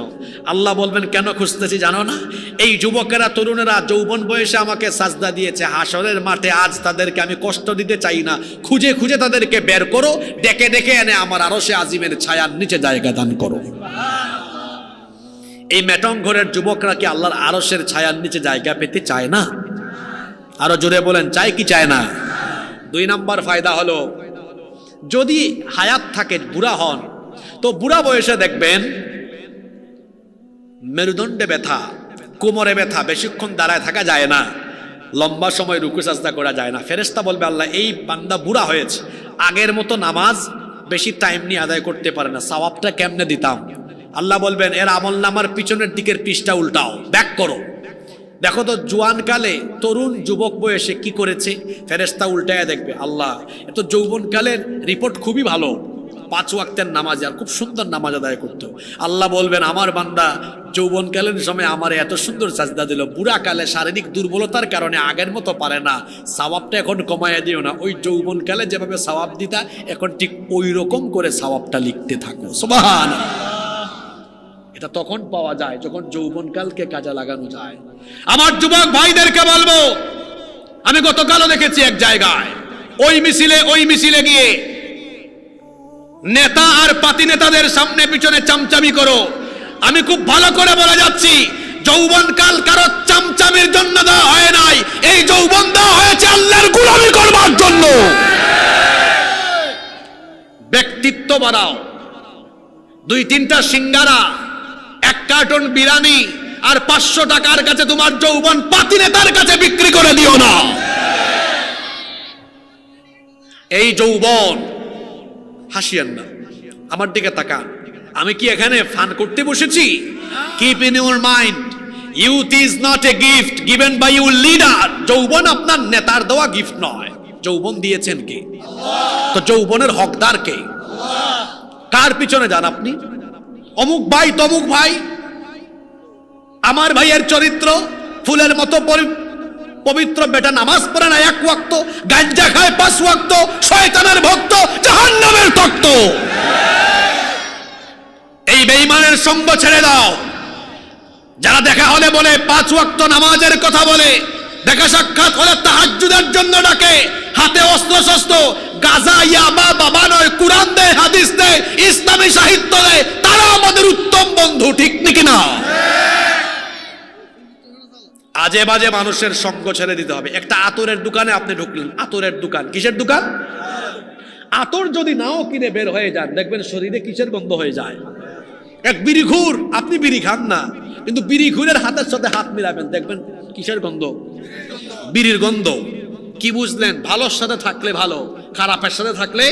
আল্লাহ বলবেন কেন খুঁজতেছি জানো না? এই যুবকেরা তরুণেরা যৌবন বয়সে আমাকে সাজদা দিয়েছে, হাসরের মাঠে আজ তাদেরকে আমি কষ্ট দিতে চাই না, খুঁজে খুঁজে তাদেরকে বের করো, ডেকে ডেকে এনে আমার আরশে আজিমের ছায়ার নিচে জায়গা দান করো। এই মেটং ঘরের যুবকরা কি আল্লাহর আরশের ছায়ার নিচে জায়গা পেতে চায় না? আরো জোরে বলেন, চায় কি চায় না? 2 নম্বর ফায়দা হলো, যদি হায়াত থাকে, বুড়া হন, তো বুড়া বয়সে দেখবেন মেরুদণ্ডে ব্যথা, কোমরে ব্যথা, বেশিক্ষণ দাঁড়ায় থাকা যায় না, লম্বা সময় রুকু সাজদা করা যায় না। ফেরেশতা বলবে আল্লাহ এই বান্দা বুড়া হয়েছে, আগের মতো নামাজ বেশি টাইম নিয়ে আদায় করতে পারে না, সওয়াবটা কেমনে দিতাম? আল্লাহ বলবেন এর আমলনামার পিছনের দিকের পৃষ্ঠা উল্টাও, ব্যাক করো, দেখো তো জোয়ানকালে তরুণ যুবক বয়সে কি করেছে। ফেরেশতা উল্টায় দেখবে আল্লাহ এত যৌবনকালের রিপোর্ট খুবই ভালো, 5 ওয়াক্তের নামাজ আর খুব সুন্দর নামাজ আদায় করতো। আল্লাহ বলবেন আমার বান্দা যৌবনকালের সময় আমার এত সুন্দর সাজদা দিল, বুড়াকালে শারীরিক দুর্বলতার কারণে আগের মতো পারে না, সওয়াবটা এখন কমায় দিও না, ওই যৌবনকালে যেভাবে সওয়াব দিতা এখন ঠিক ওই রকম করে সওয়াবটা লিখতে থাকো। সুবহানাল্লাহ। এটা তখন পাওয়া যায় যখন যৌবনকালকে কাজে লাগানো যায়। আমার যুবক ভাইদেরকে বলবো আমি গতকালও দেখেছি এক জায়গায়, ওই মিছিলে গিয়ে নেতা আর পাতি নেতাদের সামনে পিছনে চামচামি করো। আমি খুব ভালো করে বলে যাচ্ছি, যৌবনকাল কারো চামচামির জন্য দেওয়া হয় নাই, এই যৌবন দেওয়া হয়েছে আল্লাহর গোলামি করবার জন্য। ব্যক্তিত্ব বাড়াও, 2-3টা সিঙ্গারা, 1 কার্টন বিরিয়ানি আর 500 টাকার কাছে তোমার যৌবন পাতি নেতার কাছে বিক্রি করে দিও না। এই যৌবন, হাসিয়েন না, আমার দিকে তাকান। আমি কি এখানে ফান করতে বসেছি? Keep in your mind, youth is not a gift given by your leader. যৌবন আপনার নেতার দেওয়া গিফট নয়, যৌবন দিয়েছেন কে? তো যৌবনের হকদার কে? কার পিছনে যান আপনি? অমুক ভাই তমুক ভাই। আমার ভাইয়ের চরিত্র ফুলের মতো পবিত্র, বেটা নামাজ পড়ে না 1 ওয়াক্ত, গাঞ্জা খায় 5 ওয়াক্ত, শয়তানের ভক্ত, জাহান্নামের তক্ত। এই বেঈমানের সঙ্গ ছেড়ে দাও। যারা দেখা হলে বলে 5 ওয়াক্ত নামাজের কথা বলে, দেখা সাক্ষাৎ হলে তাহাজ্জুদের জন্য ডাকে, হাতে অস্ত্র শস্ত্র, গাজা ইয়াবা বাবা নয়, কুরআন দেয়, হাদিস দেয়, ইসলামী সাহিত্য দেয়, তারা আমাদের উত্তম বন্ধু, ঠিক নাকি না? আজে বাজে মানুষের সঙ্গ ছেড়ে দিতে হবে। একটা আতরের দোকানে আপনি ঢুকলেন, আতরের দোকান, কিসের দোকান? আতর যদি নাও কিনে বের হয়ে যান, দেখবেন শরীরে কিসের গন্ধ হয়ে যায়। এক বিড়িখুর, আপনি বিড়ি খান না, কিন্তু বিড়িখুরের হাতের সাথে হাত মিলাবেন, দেখবেন কিসের গন্ধ? বিড়ির গন্ধ। কি বুঝলেন? ভালোর সাথে থাকলে ভালো, খারাপের সাথে থাকলে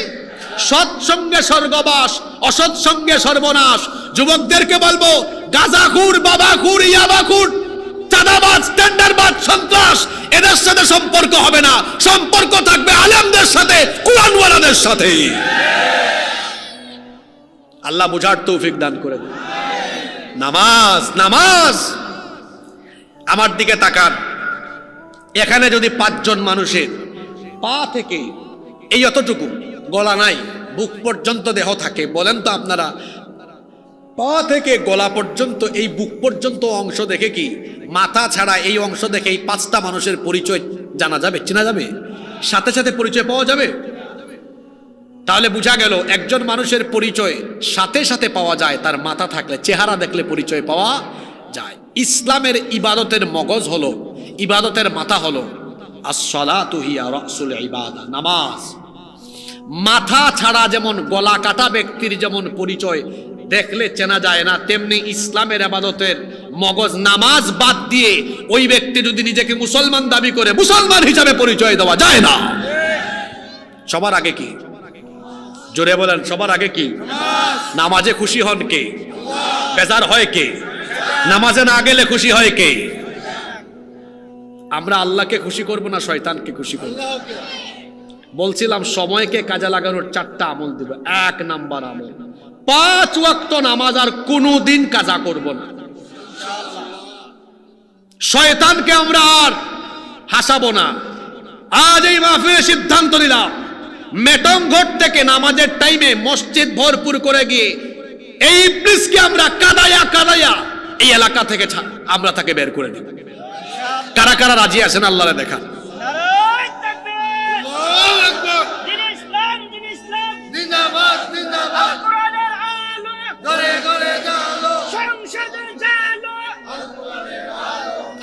সৎসঙ্গে স্বর্গবাস, অসৎ সঙ্গে সর্বনাশ। যুবকদেরকে বলবো, গাঁজাখুর, বাবাখুর, ইয়াবাখুর, চাঁদাবাজ, টেন্ডারবাজ, সন্ত্রাস, এদের সাথে সম্পর্ক হবে না। সম্পর্ক থাকবে আলেমদের সাথে, কুরআনওয়ালাদের সাথে। আল্লাহ বুঝার তৌফিক দান করে দেন। নামাজ, নামাজ। আমার দিকে তাকান। এখানে যদি 5 জন মানুষের পা থেকে এই অতটুকু, গলা নাই, বুক পর্যন্ত দেহ থাকে, বলেন তো আপনারা, পা থেকে গলা পর্যন্ত, এই বুক পর্যন্ত অংশ দেখে কি মাথা ছাড়া এই অংশ দেখে এই 5টা মানুষের পরিচয় জানা যাবে, চেনা যাবে, সাথে সাথে পরিচয় পাওয়া যাবে? তাহলে বোঝা গেল একজন মানুষের পরিচয় সাথে সাথে পাওয়া যায় তার মাথা থাকলে, চেহারা দেখলে পরিচয় পাওয়া যায়। ইসলামের ইবাদতের মগজ হলো, ইবাদতের মাথা হলো আস-সালাতু হিয়া রাসুল ইবাদা, নামাজ। মাথা ছাড়া যেমন গলা কাটা ব্যক্তির যেমন পরিচয় দেখলে চেনা যায় না, তেমনি ইসলামের ইবাদতের মগজ নামাজ বাদ দিয়ে ওই ব্যক্তি যদি নিজেকে মুসলমান দাবি করে, মুসলমান হিসাবে পরিচয় দেওয়া যায় না। সবার আগে কি? জোরে বলেন, সবার আগে কি? নামাজে খুশি হন কে? বেজার হয় কে? নামাজে না গেলে খুশি হয় কে? আমরা আল্লাহকে খুশি করব না শয়তানকে খুশি করব? বলছিলাম সময়কে কাজে লাগানোর 4টা আমল দিব। 1 নাম্বার আমল, 5 ওয়াক্ত নামাজ আর কোনোদিন কাজা করব না। শয়তানকে আমরা আর হাসাবো না। আজ এই মাহফিলে সিদ্ধান্ত নিলাম, মেটং ঘর থেকে নামাজের টাইমে মসজিদ ভরপুর করে গিয়ে এই ইবলিসকে আমরা কাদায়া এই এলাকা থেকে আমরা তাকে বের করে দিব। কারা কারা রাজি আছেন আল্লাহরে দেখা?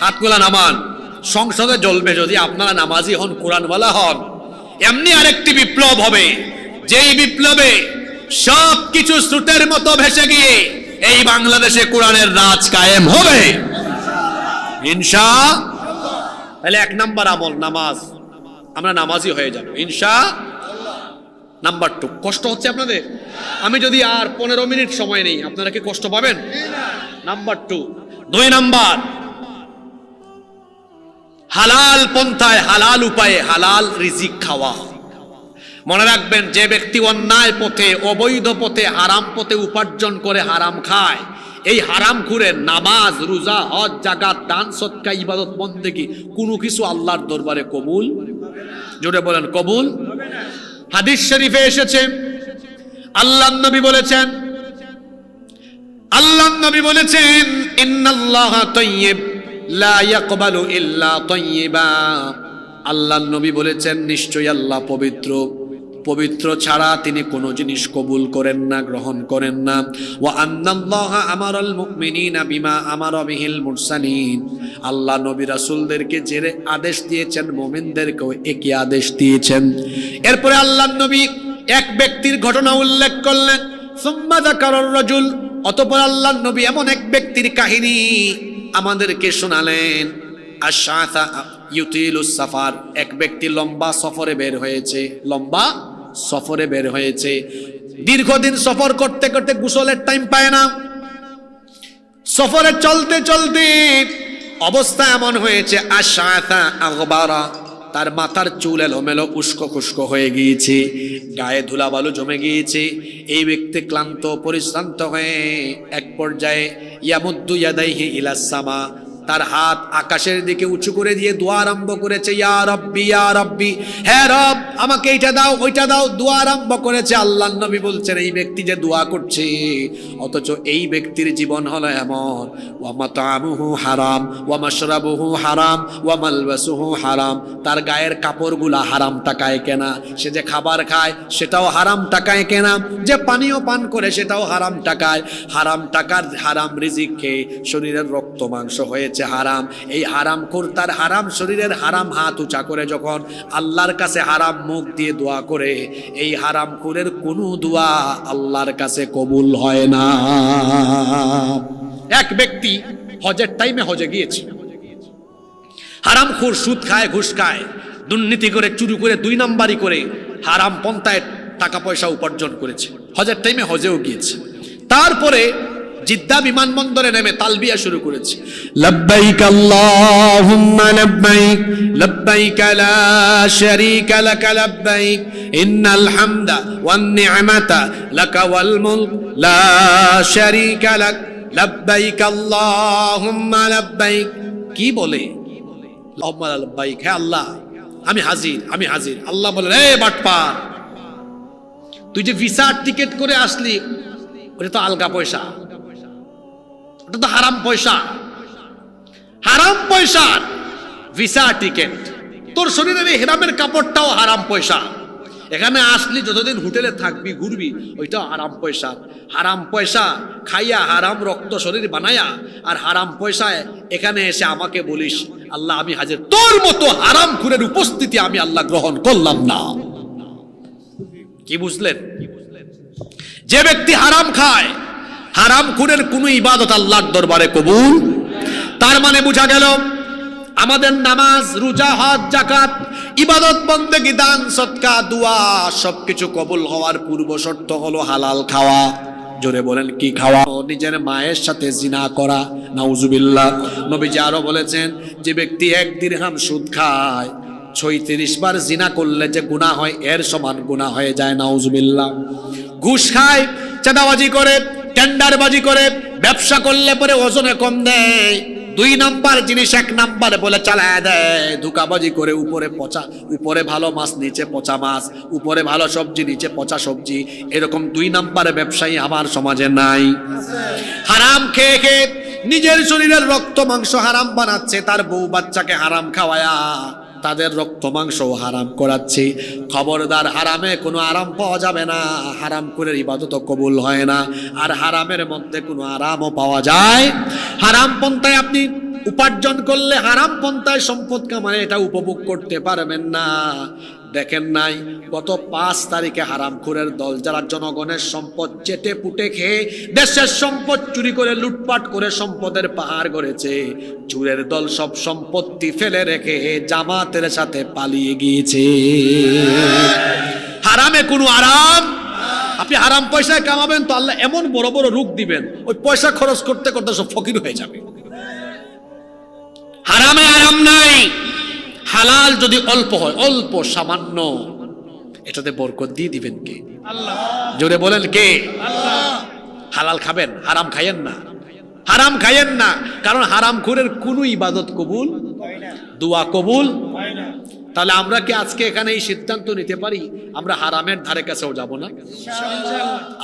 হাতগুলা নামান। সংসদে জ্বলবে যদি আপনারা নামাজি হন, কোরআনওয়ালা হন। এমনি আরেকটি বিপ্লব হবে, যেই বিপ্লবে সব কিছু স্রোতের মতো ভেসে গিয়ে এই বাংলাদেশে কোরআনের রাজ কায়েম হবে ইনশাআল্লাহ। তাহলে 1 নাম্বার আমল নামাজ, আমরা নামাজি হয়ে যাব ইনশাআল্লাহ। নাম্বার 2, কষ্ট হচ্ছে আপনাদের? আমি যদি আর 15 মিনিট সময় নেই, আপনারা কি কষ্ট পাবেন? নাম্বার 2 নাম্বার, হালাল পন্থায়, হালাল উপায়ে হালাল রিজিক খাওয়া। মনে রাখবেন, যে ব্যক্তি অন্যায় পথে, অবৈধ পথে, হারাম পথে উপার্জন করে হারাম খায়, এই হারাম খুরে নামাজ, রোজা, হজ, যাকাত, দান, সদকা, ইবাদত, বন্দেগী কোনো কিছু আল্লাহর দরবারে কবুল, জোরে বলেন কবুল। হাদিস শরীফে এসেছে, আল্লাহর নবী বলেছেন ইন্নাল্লাহা তাইয়্যিব লা ইয়াকবালু ইল্লা তাইয়্যিবা। আল্লাহর নবী বলেছেন নিশ্চয়ই আল্লাহ পবিত্র, পবিত্র ছাড়া তিনি কোনো জিনিস কবুল করেন না, গ্রহণ করেন না। ওয়া আন্নাল্লাহা আমারাল মুমিনিনা বিমা আমারা বিহিল মুরসালিন, আল্লাহ নবী রাসূলদেরকে যে আদেশ দিয়েছেন মুমিনদেরকেও একই আদেশ দিয়েছেন। এরপরে আল্লাহর নবী এক ব্যক্তির ঘটনা উল্লেখ করলেন, সুম্মা যাকারার রাজুল, অতঃপর আল্লাহর নবী এমন এক ব্যক্তির কাহিনী আমাদেরকে শোনালেন। আশআসা ইউতিলুস সাফার, এক ব্যক্তি লম্বা সফরে বের হয়েছে, লম্বা সফরে বের হয়েছে, দীর্ঘদিন সফর করতে করতে গোসলের টাইম পায় না। সফরে চলতে চলতে অবস্থা এমন হয়েছে, আশআসা আগবারা, তার মাথার চুল এলোমেলো উস্কো খুস্কো হয়ে গিয়েছে, গায়ে ধুলাবালু জমে গিয়েছে। এই ব্যক্তি ক্লান্ত পরিশ্রান্ত হয়ে এক পর্যায়ে ইয়ামুদ্দু ইয়াদাইহি ইলাস সামা, তার হাত আকাশের দিকে উঁচু করে দিয়ে দোয়া আরম্ভ করেছে, ইয়া রাব্বি ইয়া রাব্বি, হে রব আমাকে এইটা দাও ওইটা দাও, দোয়া আরম্ভ করেছে। আল্লাহর নবী বলছেন এই ব্যক্তি যে দোয়া করছে, অথচ এই ব্যক্তির জীবন হলো এমন, ওয়া মাতামুহু হারাম ওয়া মাশরাবুহু হারাম ওয়া মালবাসুহু হারাম, তার গায়ের কাপড়গুলা হারাম টাকায় কেনা, সে যে খাবার খায় সেটাও হারাম টাকায় কেনা, যে পানীয় পান করে সেটাও হারাম টাকায়, হারাম টাকার হারাম রিজিক খেয়ে শরীরের রক্ত মাংস হয়ে হারাম। এই হারামখোর তার হারাম শরীরের হারাম হাত উঁচা করে যখন আল্লাহর কাছে হারাম মুখ দিয়ে দোয়া করে, এই হারামখোরের কোনো দোয়া আল্লাহর কাছে কবুল হয় না। এক ব্যক্তি হজের টাইমে হজে গিয়েছে, হারামখোর সুদ খায়, ঘুষ খায়, দুর্নীতি করে, চুরি করে, দুই নাম্বারি করে হারাম পন্থায় টাকা পয়সা উপার্জন করেছে, হজের টাইমে হজেও গিয়েছে। তারপরে জিদ্দা বিমানবন্দরে নেমে তালবিয়া শুরু করেছে, লাব্বাইক আল্লাহুম্মা লাব্বাইক লাব্বাইক লা শারীকা লাক লাব্বাইক ইন্নাল হামদা ওয়ান নি'মাতা লাকা ওয়াল মুলক লা শারীকা লাক লাব্বাইক আল্লাহুম্মা লাব্বাইক। কি বলে আল্লাহুম্মা লাব্বাইক, হে আল্লাহ আমি হাজির, আমি হাজির। আল্লাহ বলেন, এ বাটপার, তুই যে ভিসা টিকেট করে আসলি ওটা তো আলগা পয়সা, ওটা তো হারাম পয়সা, হারাম পয়সার ভিসা টিকেট, তোর শরীরের এই হেরামের কাপড়টাও হারাম পয়সা, এখানে আসলি যতদিন হোটেলে থাকবি ঘুরবি ওইটাও হারাম পয়সা, হারাম পয়সা খাইয়া হারাম রক্ত শরীর বানায়া আর হারাম পয়সায় এখানে এসে আমাকে বলিস আল্লাহ আমি হাজির, তোর মতো হারাম খুরের উপস্থিতি আমি আল্লাহ গ্রহণ করলাম না। কি বুঝলেন? যে ব্যক্তি হারাম খায়, হারাম খুনের কোনো ইবাদত আল্লাহর দরবারে কবুল। তার মানে বোঝা গেল আমাদের নামাজ, রোজা, হজ, যাকাত, ইবাদত, বন্দেগী, দান, সদকা, দোয়া সবকিছু কবুল হওয়ার পূর্ব শর্ত হলো হালাল খাওয়া। জোরে বলেন কি খাওয়া? নিজের মায়ের সাথে জিনা করা, নাউজুবিল্লাহ। নবীজি আরো বলেছেন যে ব্যক্তি 1 দিরহাম সুদ খায় 36 বার জিনা করলে যে গুনাহ হয় এর সমান গুনাহ হয়ে যায়, নাউজুবিল্লাহ। ঘুষ খায়, চাঁদাবাজি করে, টেন্ডারবাজি করে, ব্যবসা করলে পরে ওজনে কম দেয়, 2 নাম্বার জিনিস 1 নাম্বারে বলে চালায় দেয়, ধোঁকাবাজি করে উপরে পচা, উপরে ভালো মাছ নিচে পচা মাছ, উপরে ভালো সবজি নিচে পচা সবজি, এরকম 2 নাম্বারে ব্যবসায়ী আমার সমাজে নাই। হারাম খেয়ে খেয়ে নিজের শরীরের রক্ত মাংস হারাম বানাচ্ছে, তার বউ বাচ্চাকে হারাম খাওয়ায়া তাদের রক্ত মাংস হারাম করাচ্ছি। খবরদার, হারামে কোনো আরাম পাওয়া যাবে না, হারাম করে ইবাদত কবুল হয় না, আর হারামের মধ্যে কোনো আরামও পাওয়া যায়। হারাম পন্থায় আপনি উপার্জন করলে হারাম পন্থায় সম্পদ কামায় এটা উপভোগ করতে পারবেন না। দেখেন নাই গত 5 তারিখে হারামখোরের দল যারা জনগণের সম্পদ চেটে পুটে খেয়ে দেশের সম্পদ চুরি করে লুটপাট করে সম্পদের পাহাড় গড়েছে, চোরের দল সব সম্পত্তি ফেলে রেখে জামাতের সাথে পালিয়ে গিয়েছে। হারামে কোনো আরাম, আপনি হারাম পয়সায় কামাবেন তো আল্লাহ এমন বড় বড় রোগ দিবেন, ওই পয়সা খরচ করতে করতে সব ফকির হয়ে যাবে। হারামে আরাম নাই। হালাল যদি অল্প হয়, অল্প সামান্য, এটাতে বরকত দিয়ে দিবেন কে? আল্লাহ। জোরে বলেন কে? আল্লাহ। হালাল খাবেন, হারাম খাইয়েন না, হারাম খাইয়েন না, কারণ হারামখোরের কোনো ইবাদত কবুল হয় না, দোয়া কবুল হয় না। তাহলে আমরা কি আজকে এখানে এই সিদ্ধান্ত নিতে পারি আমরা হারামের ধারে কাছেও যাব না?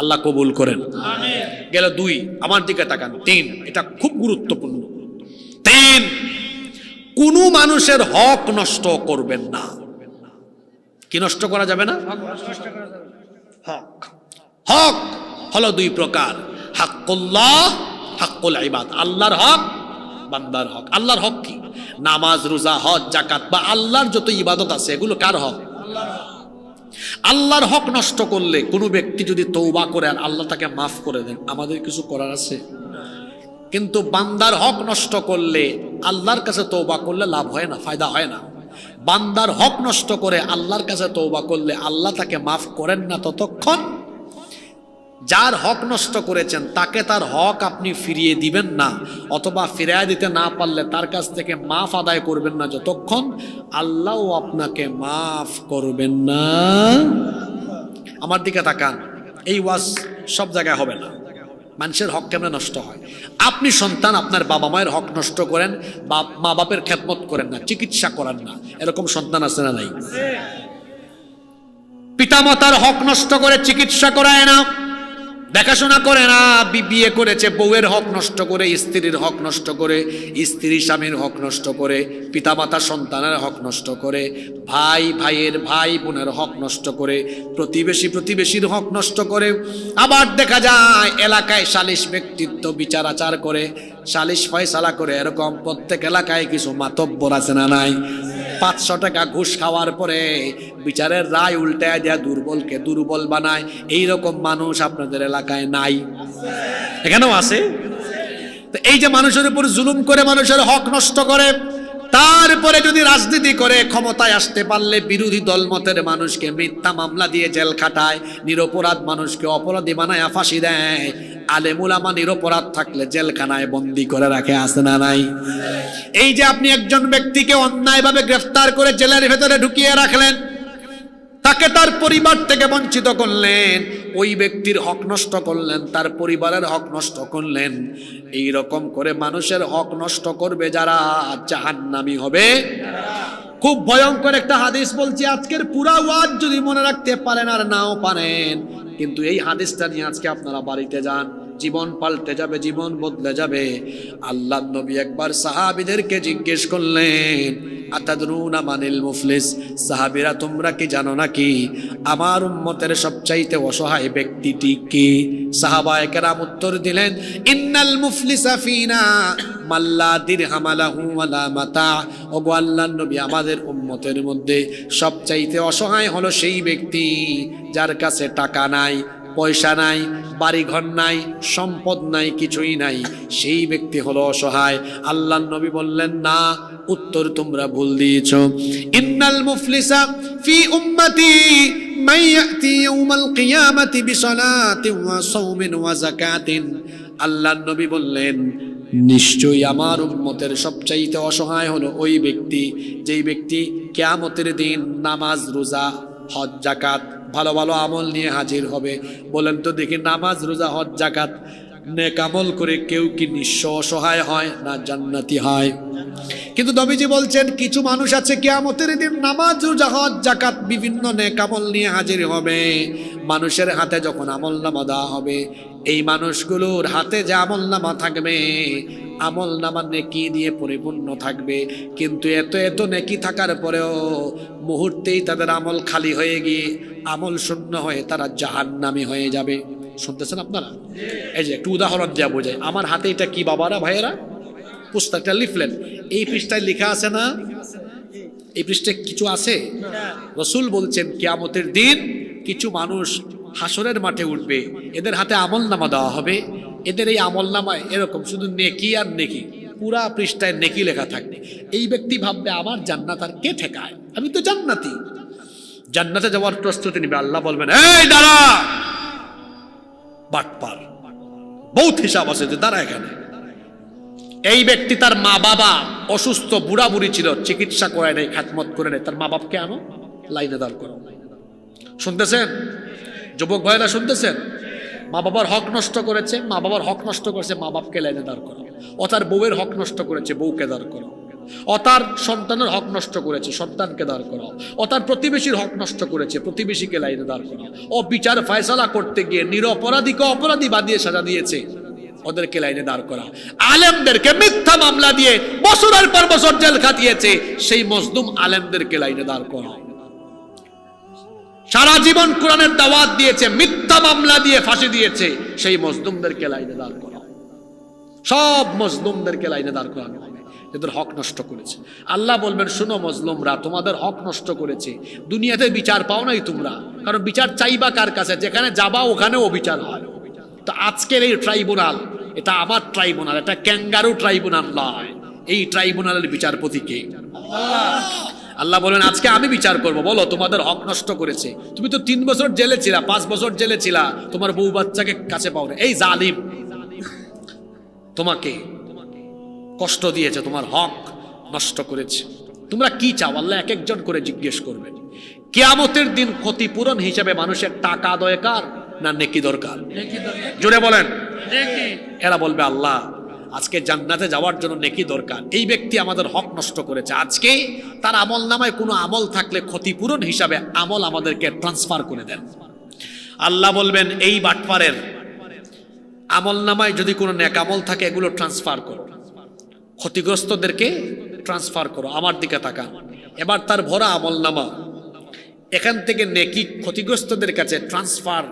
আল্লাহ কবুল করেন। আমিন। গেল 2, আমার দিকে তাকান। 3, এটা খুব গুরুত্বপূর্ণ। 3, কোনো মানুষের হক নষ্ট করবেন না। কি নষ্ট করা যাবে না? হক। হক হলো দুই প্রকার, হাক্কুল্লাহ, হাক্কুল ইবাদ। আল্লাহর হক, বান্দার হক। আল্লাহর হক কি? নামাজ, রোজা, হজ, যাকাত বা আল্লাহর যত ইবাদত আছে এগুলো কার হক? আল্লাহর হক নষ্ট করলে কোনো ব্যক্তি যদি তওবা করে আর আল্লাহ তাকে মাফ করে দেন, আমাদের কিছু করার আছে? কিন্তু বান্দার হক নষ্ট করলে আল্লাহর কাছে তওবা করলে লাভ হয় না, ফায়দা হয় না। বান্দার হক নষ্ট করে আল্লাহর কাছে তওবা করলে আল্লাহ তাকে মাফ করেন না ততক্ষণ। যার হক নষ্ট করেছেন তাকে তার হক আপনি ফিরিয়ে দিবেন না, অথবা ফিরিয়ে দিতে না পারলে তার কাছ থেকে মাফ আদায় করবেন না যতক্ষণ আল্লাহও আপনাকে মাফ করবেন না। আমার দিকে তাকান, এই ওয়াজ সব জায়গায় হবে না। মানুষের হক কেমনে নষ্ট হয়? আপনি সন্তান, আপনার বাবা মায়ের হক নষ্ট করেন, মা বাপের খেদমত করেন না, চিকিৎসা করেন না, এরকম সন্তান আছে না নাই? পিতামাতার হক নষ্ট করে চিকিৎসা করায় না, দেখাশোনা করে না, বিয়ে করেছে বউয়ের হক নষ্ট করে, স্ত্রীর হক নষ্ট করে, স্ত্রী স্বামীর হক নষ্ট করে, পিতামাতা সন্তানের হক নষ্ট করে, ভাই ভাইয়ের, ভাই বোনের হক নষ্ট করে, প্রতিবেশী প্রতিবেশীর হক নষ্ট করে। আবার দেখা যায় এলাকায় সালিশ ব্যক্তিত্ব বিচার আচার করে, সালিশ ফয়সালা করে। এরকম প্রত্যেক এলাকায় কিছু মাতব্বর আছে না নাই? 500 টাকা ঘুষ খাওয়ার পরে বিচারের রায় উল্টায় দেয়া দুর্বলকে দুর্বল বানায়। এইরকম মানুষ আপনাদের এলাকায় নাই? এখানেও আছে। তো এই যে মানুষের উপর জুলুম করে, মানুষের হক নষ্ট করে, তারপরে যদি রাজনীতি করে, ক্ষমতায় আসতে পারলে বিরোধী দলমতের মানুষকে মিথ্যা মামলা দিয়ে জেল খাটায়, নিরপরাধ মানুষকে অপরাধী বানায় ফাঁসি দেয়, আলেম উলামা নিরপরাধ থাকলে জেলখানায় বন্দি করে রাখে, আছে না নাই? এই যে আপনি একজন ব্যক্তিকে অন্যায়ভাবে গ্রেফতার করে জেলের ভেতরে ঢুকিয়ে রাখলেন, তাকে তার পরিবার থেকে বঞ্চিত করলেন, ওই ব্যক্তির হক নষ্ট করলেন, তার পরিবারের হক নষ্ট করলেন। এই রকম করে মানুষের হক নষ্ট করবে যারা, জাহান্নামী হবে। খুব ভয়ঙ্কর একটা হাদিস বলছি, আজকের পুরা ওয়াজ যদি মনে রাখতে পারেন আর নাও পারেন, কিন্তু এই হাদিসটা নিয়ে আজকে আপনারা বাড়িতে যান, জীবন পাল্টে যাবে, জীবন বদলে যাবে। আল্লাহর নবী একবার সাহাবীদেরকে জিজ্ঞেস করলেন, আতাদরুনা মানিল মুফলিস, সাহাবীরা তোমরা কি জানো নাকি আমার উম্মতের সবচাইতে অসহায় ব্যক্তিটি কে? সাহাবায়ে কেরাম উত্তর দিলেন, ইন্নাল মুফলিসা ফিনা মাল্লা দিরহাম লাহু ওয়ালা মাতা। ওগো আল্লাহর নবী, আমাদের উম্মতের মধ্যে সবচাইতে অসহায় হলো সেই ব্যক্তি যার কাছে টাকা নাই, পয়সা নাই, বাড়িঘর নাই, সম্পদ নাই, কিছুই নাই, সেই ব্যক্তি হলো অসহায়। আল্লাহর নবী বললেন, না, উত্তর তোমরা ভুল দিয়েছ। ইন্নাল মুফলিসা ফি উম্মতি মান ইয়াতি ইয়াউমাল কিয়ামাতি বিসালাতিন ওয়া সাওমিন ওয়া যাকাতিন। আল্লাহর নবী বললেন, নিশ্চয়ই আমার উম্মতের সবচাইতে অসহায় হলো ওই ব্যক্তি যেই ব্যক্তি কিয়ামতের দিন নামাজ, রোজা, হজ, যাকাত, ভালো ভালো আমল নিয়ে হাজির হবে। বলেন তো দেখি, নামাজ, রোজা, হজ, যাকাত, নেক আমল করে কেউ কি নিঃস্ব অসহায় হয় না জান্নাতি হয়? কিন্তু নবীজি বলছেন, কিছু মানুষ আছে কিয়ামতের দিন নামাজ, রোজা, হজ, যাকাত, বিভিন্ন নেক আমল নিয়ে হাজির হবে। মানুষের হাতে যখন আমলনামা দেওয়া হবে, এই মানুষগুলোর হাতে যে আমলনামা থাকবে, আমলনামা নেকি দিয়ে পরিপূর্ণ থাকবে, কিন্তু এত এত নেকি থাকার পরেও মুহূর্তেই তাদের আমল খালি হয়ে গিয়ে আমল শূন্য হয়ে তারা জাহান্নামী হয়ে যাবে। শুনতেছেন আপনারা? এই যে একটু উদাহরণ দেওয়া বোঝায়। আমার হাতে এটা কি বাবারা, ভাইয়েরা? পুস্তকটা, লিফলেট। এই পৃষ্ঠায় লেখা আছে না? এই পৃষ্ঠায় কিছু আছে? রাসূল বলছেন, কিয়ামতের দিন কিছু মানুষ হাসরের মাঠে উঠবে, এদের হাতে আমলনামা দেওয়া হবে। এদের এই আমলনামায় এরকম শুধু নেকি আর নেকি, পুরা পৃষ্ঠায় নেকি লেখা থাকবে। এই ব্যক্তি ভাববে, আমার জান্নাত আর কে ঠেকায়, আমি তো জান্নাতি। জান্নাতে যাওয়ার প্রস্তুতি নিবে। আল্লাহ বলবেন, এই দাঁড়া, বাটপার, বহুত হিসাব আছে, যে দাঁড়া এখানে। এই ব্যক্তি, তার মা বাবা অসুস্থ, বুড়া বুড়ি ছিল, চিকিৎসা করে নেই, খাতমত করে নেই, তার মা বাপকে আনো, লাইনে দাঁড় করো। শুনতেছেন যুবক ভাইরা, শুনতেছেন? মা বাবার হক নষ্ট করেছে, মা বাবার হক নষ্ট করেছে, মা বাপকে লাইনে দাঁড় করো। ও তার বউয়ের হক নষ্ট করেছে, বউকে দাঁড় করো। ও তার সন্তানের হক নষ্ট করেছে, সন্তানকে দাঁড় করো। ও তার প্রতিবেশীর হক নষ্ট করেছে, প্রতিবেশীকে লাইনে দাঁড় করো। ও বিচার ফয়সালা করতে গিয়ে নিরপরাধীকে অপরাধী বানিয়ে সাজা দিয়েছে, ওদেরকে লাইনে দাঁড় করা। আলেমদেরকে মিথ্যা মামলা দিয়ে বছরের পর বছর জেল খাটিয়েছে, সেই মজলুম আলেমদেরকে লাইনে দাঁড় করা। সারা জীবন কোরআনের দাওয়াত দিয়েছে, মিথ্যা মামলা দিয়ে ফাঁসি দিয়েছে, সেই মজলুমদেরকে লাইনে দাঁড় করা। সব মজলুমদেরকে লাইনে দাঁড় করানো হবে, এদের হক নষ্ট করেছে। আল্লাহ বলবেন, শুনো মজলুমরা, তোমাদের হক নষ্ট করেছে, দুনিয়াতে বিচার পাও নাই তোমরা, কারণ বিচার চাইবা কার কাছে? যেখানে যাবা ওখানেও বিচার হয়। তো আজকের এই ট্রাইব্যুনাল, এটা আমার ট্রাইব্যুনাল, এটা ক্যাঙ্গারু ট্রাইব্যুনাল নয়। এই ট্রাইব্যুনালের বিচারপতি কে? আল্লাহ বলেন, আজকে আমি বিচার করব। বলো, তোমাদের হক নষ্ট করেছে। তুমি তো 3 বছর জেলে ছিলা, 5 বছর জেলে ছিলা, তোমার বউ বাচ্চাকে কাছে পাও না। এই জালিম তোমাকে কষ্ট দিয়েছে, তোমার হক নষ্ট করেছে। তোমরা কি চাও? আল্লাহ এক একজন করে জিজ্ঞেস করবেন। কিয়ামতের দিন ক্ষতিপূরণ হিসাবে মানুষের টাকা দরকার না নেকি দরকার? জোরে বলেন। এরা বলবে, আল্লাহ আজকে জান্নাতে যাওয়ার জন্য নেকি দরকার। এই ব্যক্তি আমাদের হক নষ্ট করেছে, আজকে তার আমল নামায় কোনো আমল থাকলে ক্ষতিপূরণ হিসাবে আমল আমাদেরকে ট্রান্সফার করে দেন। আল্লাহ বলবেন, এই বাটপারের আমল নামায় যদি কোনো নেক আমল থাকে এগুলো ট্রান্সফার করো, ক্ষতিগ্রস্তদেরকে ট্রান্সফার করো। আমার দিকে তাকান, এবার তার ভরা আমল নামা এখান থেকে নেকি ক্ষতিগ্রস্তদের কাছে ট্রান্সফার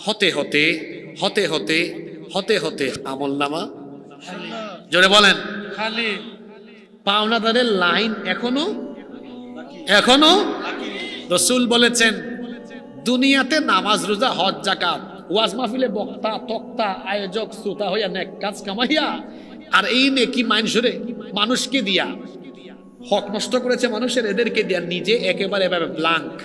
হতে হতে হতে হতে হতে হতে আমল নামা, জোরে বলেন, পাওনাদারের লাইন এখনো এখনো। রসুল বলেছেন, দুনিয়াতে নামাজ রোজা হজ জাকাত ওয়াজ মাহফিলে বক্তা তক্তা আয়োজক শ্রোতা হইয়া নেক কাজ কামাইয়া, আর এই নেকি মানুষকে দিয়া হক নষ্ট করেছে মানুষের, এদেরকে দিয়া নিজে একেবারে এভাবে ব্ল্যাঙ্ক,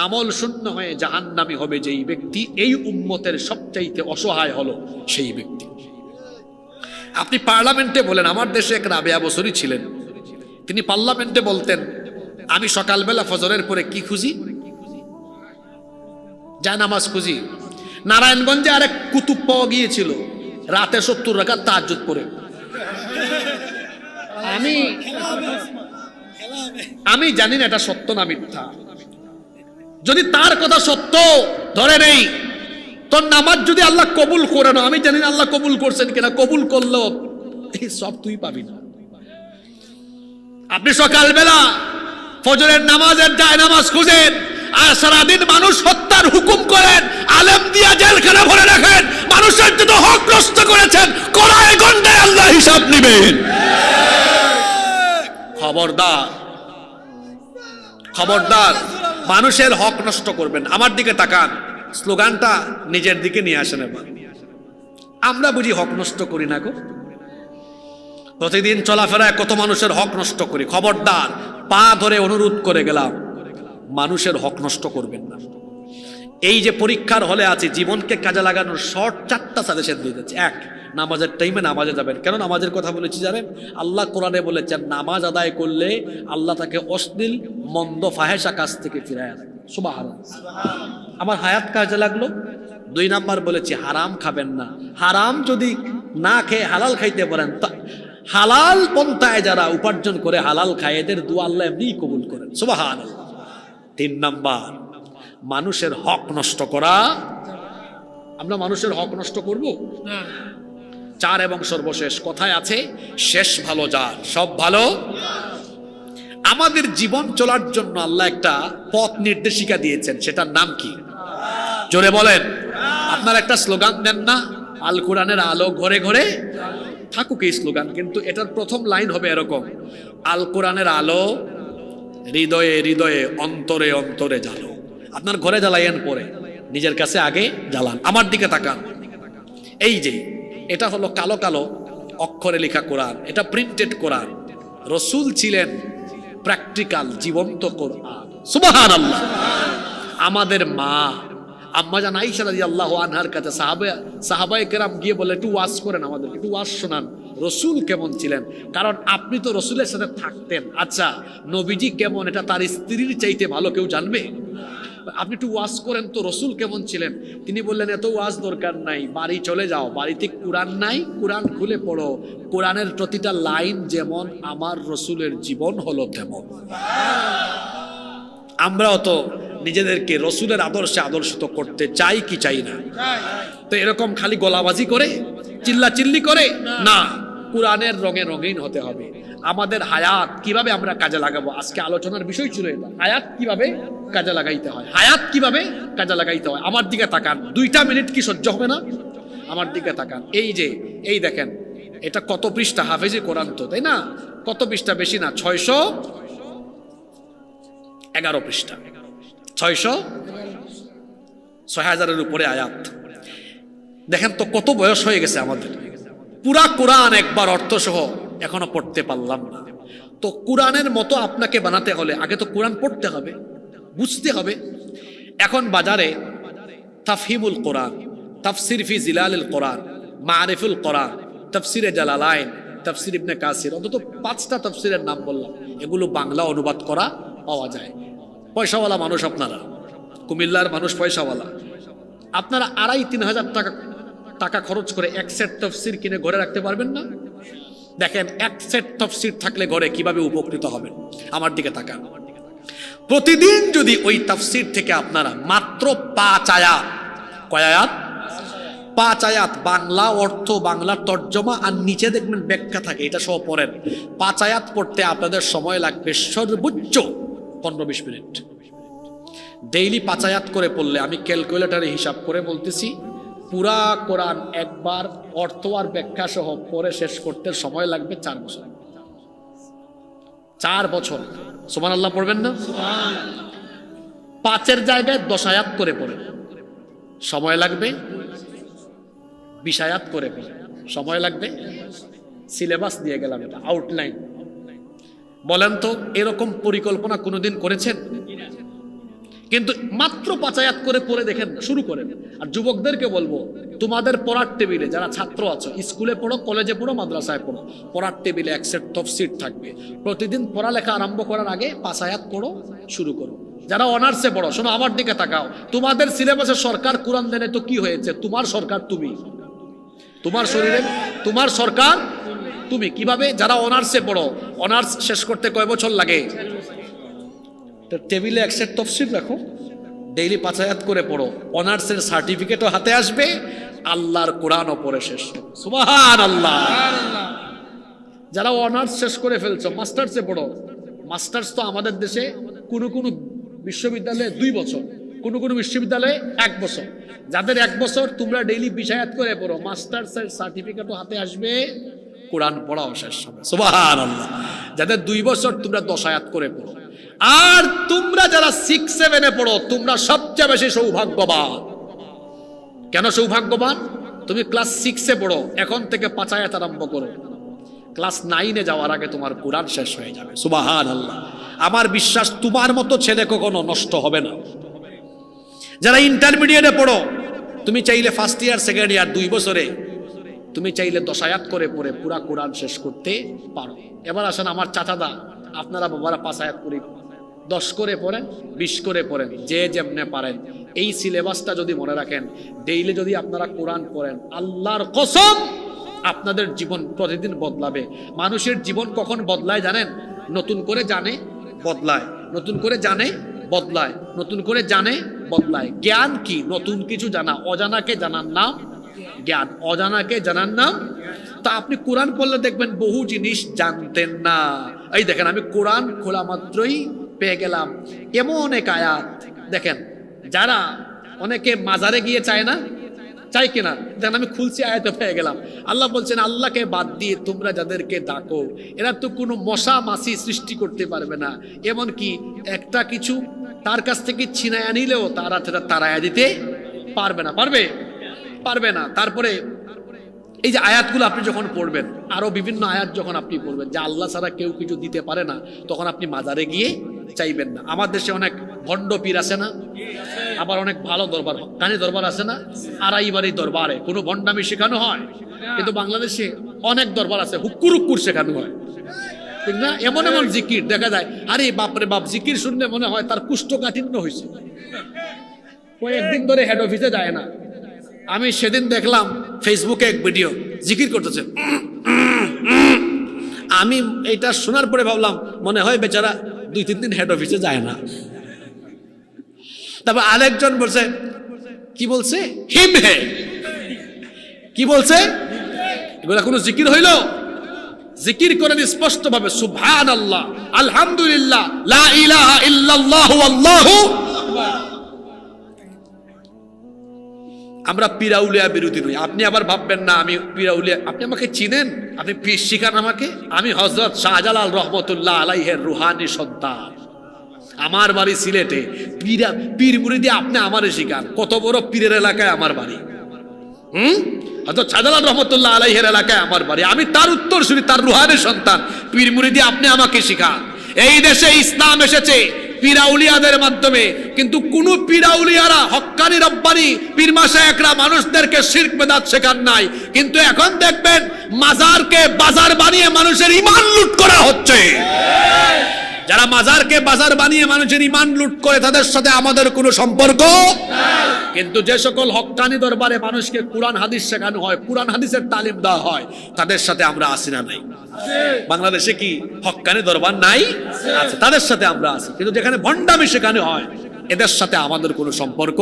আমল শূন্য হয়ে জাহান্নামী হবে যেই ব্যক্তি, এই উম্মতের সবচাইতে অসহায় হলো সেই ব্যক্তি। আপনি পার্লামেন্টে বলেন, আমার দেশে এক রাবেয়া বসরি ছিলেন, তিনি পার্লামেন্টে বলতেন, আমি সকালবেলা ফজরের পরে কি খুঁজি? জায়নামাজ খুঁজি। নারায়ণগঞ্জে আরেক কুতুব পাওয়া গিয়েছিল, রাতে 70 রাকাত তাহাজ্জুদ পড়ে। আমি জানি না এটা সত্য না মিথ্যা। যদি তার কথা সত্য ধরে নেই, তোর নামাজ যদি আল্লাহ কবুল করে না, আমি জানি না আল্লাহ কবুল করছেন কিনা, কবুল করলো সব তুই পাবি না। আপনি সকালবেলা ফজরের নামাজের জায়নামাজ খুঁজেন, আর সারাদিন মানুষ হত্যার হুকুম করেন, আলেম দিয়া জেলখানা ভরে রাখেন, মানুষের যত হক নষ্ট করেছেন, কড়াই গন্ডায় আল্লাহ হিসাব নেবেন। খবরদার, খবরদার, মানুষের হক নষ্ট করবেন। আমার দিকে তাকান, স্লোগানটা নিজের দিকে নিয়ে আসেন। এবার আমরা বুঝি হক নষ্ট করি না গো? প্রতিদিন চলাফেরায় কত মানুষের হক নষ্ট করি। খবরদার, পা ধরে অনুরোধ করে গেলাম, মানুষের হক নষ্ট করবেন না। এই যে পরীক্ষার হলে আছে, জীবনকে কাজে লাগানোর শর্ট 4টা সাজেশন দিয়ে যাচ্ছে। 1, নামাজের টাইমে নামাজে যাবেন। কেন নামাজের কথা বলেছি জানেন? আল্লাহ কোরআনে বলেছেন, নামাজ আদায় করলে আল্লাহ তাকে অশ্লীল মন্দ ফাহেসা কাজ থেকে ফিরায় রাখবে। সুবহানাল্লাহ। আমার হায়াত কাজে লাগলো। 2 নাম্বার বলেছি, হারাম খাবেন না। হারাম যদি না খেয়ে হালাল খাইতে পারেন, হালাল পন্থায় যারা উপার্জন করে হালাল খায়, এদের দোয়া আল্লাহ এমনিই কবুল করেন। সুবহানাল্লাহ। 3 নাম্বার, মানুষের হক নষ্ট করা। আমরা মানুষের হক নষ্ট করব না। 4 এবং সর্বশেষ, কথায় আছে, শেষ ভালো যার সব ভালো। আমাদের জীবন চলার জন্য আল্লাহ একটা পথ নির্দেশিকা দিয়েছেন, সেটার নাম কি? জোরে বলেন। আপনার একটা স্লোগান দেন না, আল কোরআনের আলো ঘরে ঘরে থাকুক, এই স্লোগান। কিন্তু এটার প্রথম লাইন হবে এরকম, আল কোরআনের আলো হৃদয়ে হৃদয়ে অন্তরে অন্তরে জ্বালো। আপনার ঘরে জ্বালাইয়েন, পরে নিজের কাছে আগে জ্বালান। আমার দিকে তাকান, এই যে এটা হলো কালো কালো অক্ষরে লেখা কোরআন, এটা প্রিন্টেড কোরআন। রসুল ছিলেন প্র্যাকটিক্যাল জীবন্ত কোরআন। সুবহানাল্লাহ। আমাদের মা আম্মাজান আয়েশা রাদিয়াল্লাহু আনহার কাছে সাহাবায়ে কেরাম গিয়ে বলে, একটু ওয়াজ করেন, আমাদেরকে একটু ওয়াজ শোনান, রসুল কেমন ছিলেন। কারণ আপনি তো রসুলের সাথে থাকতেন, আচ্ছা নবীজি কেমন এটা তার স্ত্রীর চাইতে ভালো কেউ জানবে? আপনি একটু ওয়াজ করেন তো, রসুল কেমন ছিলেন। তিনি বললেন, এত ওয়াজ দরকার নাই, বাড়ি চলে যাও, বাড়িতে কোরআন নাই, কোরআন খুলে পড়ো, কোরআনের প্রতিটা লাইন যেমন আমার রসুলের জীবন হলো তেমন। আমরাও তো নিজেদেরকে রসুলের আদর্শে আদর্শিত করতে চাই কি চাই না? তো এরকম খালি গলাবাজি করে চিল্লা চিল্লি করে না, কোরআনের রঙে রঙিন হতে হবে। আমাদের হায়াত কিভাবে আমরা কাজে লাগাবো, আজকে আলোচনার বিষয় ছিল এটা। হায়াত কিভাবে কাজে লাগাইতে হয়, হায়াত কিভাবে কাজে লাগাইতে হয়। আমার দিকে তাকান, 2টা মিনিট কি সহ্য হবে না? আমার দিকে তাকান। এই দেখেন, এটা কত পৃষ্ঠা, হাফেজি কোরআন তো, তাই না? কত পৃষ্ঠা? বেশি না, 611 পৃষ্ঠা, 6000-এর উপরে আয়াত। দেখেন তো কত বয়স হয়ে গেছে আমাদের, পুরা কোরআন একবার অর্থ সহ এখনো পড়তে পারলাম না। তো কোরআনের মতো আপনাকে বানাতে হলে আগে তো কোরআন পড়তে হবে, বুঝতে হবে। এখন বাজারে তাফহিমুল কোরআন, তাফসির ফি জিলালিল কোরআন, মারিফুল কোরআন, তাফসিরে জালালাইন, তাফসির ইবনে কাসির, অন্তত 5টা তাফসিরের নাম বললাম, এগুলো বাংলা অনুবাদ করা পাওয়া যায়। পয়সাওয়ালা মানুষ আপনারা, কুমিল্লার মানুষ পয়সাওয়ালা, আপনারা 2,500-3 হাজার টাকা খরচ করে এক সেট তাফসির কিনে ঘরে রাখতে পারবেন না? দেখেন এক সেট তাফসির থাকলে ঘরে কিভাবে উপকৃত হবেন। আমার দিকে তাকান, প্রতিদিন যদি ওই তাফসির থেকে আপনারা মাত্র 5 আয়াত, কয় আয়াত? 5 আয়াত, বাংলা অর্থ, বাংলা তর্জমা আর নিচে দেখবেন ব্যাখ্যা থাকে, এটা সহ পড়েন। 5 আয়াত পড়তে আপনাদের সময় লাগবে সর্বোচ্চ 15-20 মিনিট। ডেইলি 5 আয়াত করে পড়লে, আমি ক্যালকুলেটরে হিসাব করে বলতেছি, পুরা কোরআন একবার অর্থ আর ব্যাখ্যা সহ পড়ে শেষ করতে সময় লাগবে 4 বছর। 4 বছর। সুবহানাল্লাহ পড়বেন না? 5-এর জায়গায় 10 আয়াত করে পড়েন, সময় লাগবে 20 আয়াত করে পড়েন, সময় লাগবে। সিলেবাস দিয়ে গেলাম, এটা আউটলাইন। বলেন তো এরকম পরিকল্পনা কোনোদিন করেছেন? কিন্তু মাত্র 5 আয়াত করে পড়ে দেখেন, শুরু করেন। আর যুবকদেরকে বলবো, তোমাদের পড়ার টেবিলে যারা ছাত্র আছো, স্কুলে পড়ো, কলেজে পড়ো, মাদ্রাসায় পড়ো, পড়ার টেবিলে এক সেট তাফসীর থাকবে। প্রতিদিন পড়ালেখা আরম্ভ করার আগে 5 আয়াত পড়ো, শুরু করো। যারা অনার্সে পড়ো, শোনো আমার দিকে তাকাও, তোমাদের সিলেবাসে সরকার কোরআন দেনে তো কি হয়েছে? তোমার সরকার তুমি, তোমার শরীরে তোমার সরকার তুমি। কিভাবে? যারা অনার্সে পড়ো, অনার্স শেষ করতে কয় বছর লাগে? টেবিলে এক সেট তাফসীর রাখো, ডেইলি 5 আয়াত করে পড়ো, অনার্সের সার্টিফিকেটও হাতে আসবে, আল্লাহর কোরআনও পড়ে শেষ। সুবহানাল্লাহ। যারা অনার্স শেষ করে ফেলছো, মাস্টার্সে পড়ো। মাস্টার্স তো আমাদের দেশে কোনো কোনো বিশ্ববিদ্যালয়ে 2 বছর, কোনো কোনো বিশ্ববিদ্যালয়ে 1 বছর। যাদের 1 বছর, তোমরা ডেইলি 20 আয়াত করে পড়ো, মাস্টার্সের সার্টিফিকেটও হাতে আসবে, কোরআন পড়াও শেষ হবে। সুবহানাল্লাহ। যাদের 2 বছর, তোমরা 10 আয়াত করে পড়ো। আর তোমরা যারা 6-7-এ পড়ো, তোমরা সবচেয়ে বেশি সৌভাগ্যবান। কেন সৌভাগ্যবান? তুমি ক্লাস 6-এ পড়ো, এখন থেকে 5 আয়াত আরম্ভ করো, ক্লাস 9-এ যাওয়ার আগে তোমার কোরআন শেষ হয়ে যাবে। সুবহানাল্লাহ। আমার বিশ্বাস তোমার মতো ছেলে কখনো নষ্ট হবে না। যারা ইন্টারমিডিয়েটে পড়ো, তুমি চাইলে ফার্স্ট ইয়ার, সেকেন্ড ইয়ার, 2 বছরে তুমি চাইলে 10 আয়াত করে পড়ে পুরা কোরআন শেষ করতে পারো। এবার আসেন আমার চাচাদা, আপনারা বাবারা 5 আয়াত করে 10 করে পড়েন, 20 করে পড়েন, যে যেমনে পারেন। এই সিলেবাসটা যদি মনে রাখেন, ডেইলি যদি আপনারা কোরআন পড়েন, আল্লাহর কসম আপনাদের জীবন প্রতিদিন বদলাবে। মানুষের জীবন কখন বদলায় জানেন? নতুন করে জানে, বদলায়, নতুন করে জানে, বদলায়, নতুন করে জানে, বদলায়। জ্ঞান কি? নতুন কিছু জানা। অজানাকে জানার নাম জ্ঞান, অজানাকে জানার নাম। তা আপনি কোরআন পড়লে দেখবেন বহু জিনিস জানতেন না। এই দেখেন, আমি কোরআন খোলা মাত্রই পেয়ে গেলাম এমন এক আয়াত। দেখেন, যারা অনেকে মাজারে গিয়ে চায় না, চাই কিনা? দেখেন, আমি খুলছি, আয়াতে পেয়ে গেলাম। আল্লাহ বলছেন, আল্লাহকে বাদ দিয়ে তোমরা যাদেরকে ডাকো, এরা তো কোনো মশা মাছি সৃষ্টি করতে পারবে না। এমন কি একটা কিছু তার কাছ থেকে ছিনায় আনিলেও তারা সেটা তাড়াইয়া দিতে পারবে না। পারবে? পারবে না। তারপরে এই যে আয়াতগুলো আপনি যখন পড়বেন, আরো বিভিন্ন আয়াত যখন আপনি পড়বেন যে আল্লাহ ছাড়া কেউ কিছু দিতে পারে না, তখন আপনি মাজারে গিয়ে চাইবেন না। আমার দেশে অনেক ভণ্ড পীর আছে না, আবার অনেক ভালো দরবার, কানে দরবার আছে না, আড়াইবাড়ি দরবারে কোনো ভণ্ডামি শেখানো হয়। কিন্তু বাংলাদেশে অনেক দরবার আছে, হুক্কুর হুক্কুর শেখানো হয়, ঠিক না? এমন এমন জিকির দেখা যায়, আরে বাপরে বাপ, জিকির শুনলে মনে হয় তার কুষ্ঠকাঠিন্য হয়েছে, কয়েকদিন ধরে হেড অফিসে যায় না। আমি সেদিন দেখলাম ফেসবুকে এক ভিডিও, জিকির করতেছে। আমি এটা শোনার পরে ভাবলাম, মনে হয় বেচারা 2-3 দিন হেড অফিসে যায় না। তারপর আরেকজন বলছে, কি বলছে? হিম হে। কি বলছে? এগুলা কোনো জিকির হইল? জিকির করেন স্পষ্টভাবে সুবহানাল্লাহ, আলহামদুলিল্লাহ, লা ইলাহা ইল্লাল্লাহু আল্লাহু আকবার। আমরা পিরাউলিয়া বিরোধী নই। আপনি আবার ভাববেন না আমি পিরাউলিয়া, আপনি আমাকে চিনেন, আপনি পীর শিখান আমাকে। আমি হযরত শাহজালাল রহমতুল্লাহ আলাইহির রুহানি সন্তান। আমার বাড়ি সিলেটে। পীর মুরিদি আপনি আমারে শিখান, কত বড় পীরের এলাকায় আমার বাড়ি। হযরত শাহজালাল রহমতুল্লাহ আলাইহির এলাকায় আমার বাড়ি। আমি তার উত্তরসূরি, তার রুহানি সন্তান। পীর মুরিদি আপনি আমাকে শিখান। এই দেশে ইসলাম এসেছে পীরাউলিয়াদের মাধ্যমে, কিন্তু কোন পীরাউলিয়ারা হক্কানি রব্বানি পীর মাশায়েখরা মানুষদেরকে শিরক বিদআত শেখান নাই। কিন্তু এখন দেখবেন মাজারকে বাজার বানিয়ে মানুষের ঈমান লুট করা হচ্ছে। যারা মাজারকে বাজার বানিয়ে মানুষের ঈমান লুট করে তাদের সাথে আমাদের কোনো সম্পর্ক নাই। কিন্তু যে সকল হক্কানি দরবারে মানুষকে কোরআন হাদিস শেখানো হয়, কোরআন হাদিসের তালিম দেওয়া হয়, তাদের সাথে আমরা আছি না নাই? বাংলাদেশে কি হক্কানি দরবার নাই? আছে, তাদের সাথে আমরা আছি। কিন্তু যেখানে ভণ্ডামি শেখানো হয় এদের সাথে আমাদের কোনো সম্পর্ক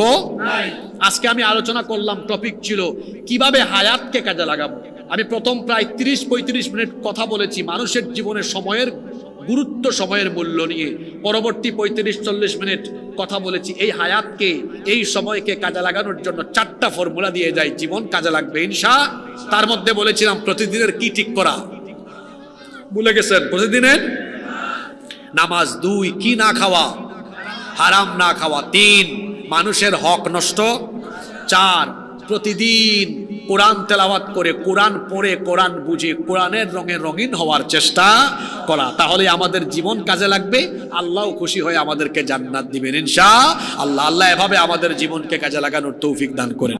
নাই। আজকে আমি আলোচনা করলাম, টপিক ছিল কিভাবে হায়াতকে কাজে লাগাবো। আমি প্রথম প্রায় 30-35 মিনিট কথা বলেছি মানুষের জীবনে সময়ের গুরুত্ব, সময়ের মূল্য নিয়ে। পরবর্তী 35-40 মিনিট কথা বলেছি এই হায়াতকে, এই সময়কে কাজে লাগানোর জন্য 4টা ফর্মুলা দিয়ে যায়, জীবন কাজে লাগবে ইনশাআল্লাহ। তার মধ্যে বলেছিলাম প্রতিদিনের কি ঠিক করা, ভুলে গেছেন? প্রতিদিনের নামাজ, 2 কি না খাওয়া, হারাম না খাওয়া, 3 মানুষের হক নষ্ট, 4 প্রতিদিন কোরআন তেলাওয়াত করে, কোরআন পড়ে, কোরআন বুঝে, কোরআনের রঙে রঙিন হওয়ার চেষ্টা করা। তাহলে আমাদের জীবন কাজে লাগবে, আল্লাহ খুশি হয়ে আমাদেরকে জান্নাত দিবেন ইনশাআল্লাহ। আল্লাহ এভাবে আমাদের জীবনকে কাজে লাগানোর তৌফিক দান করেন।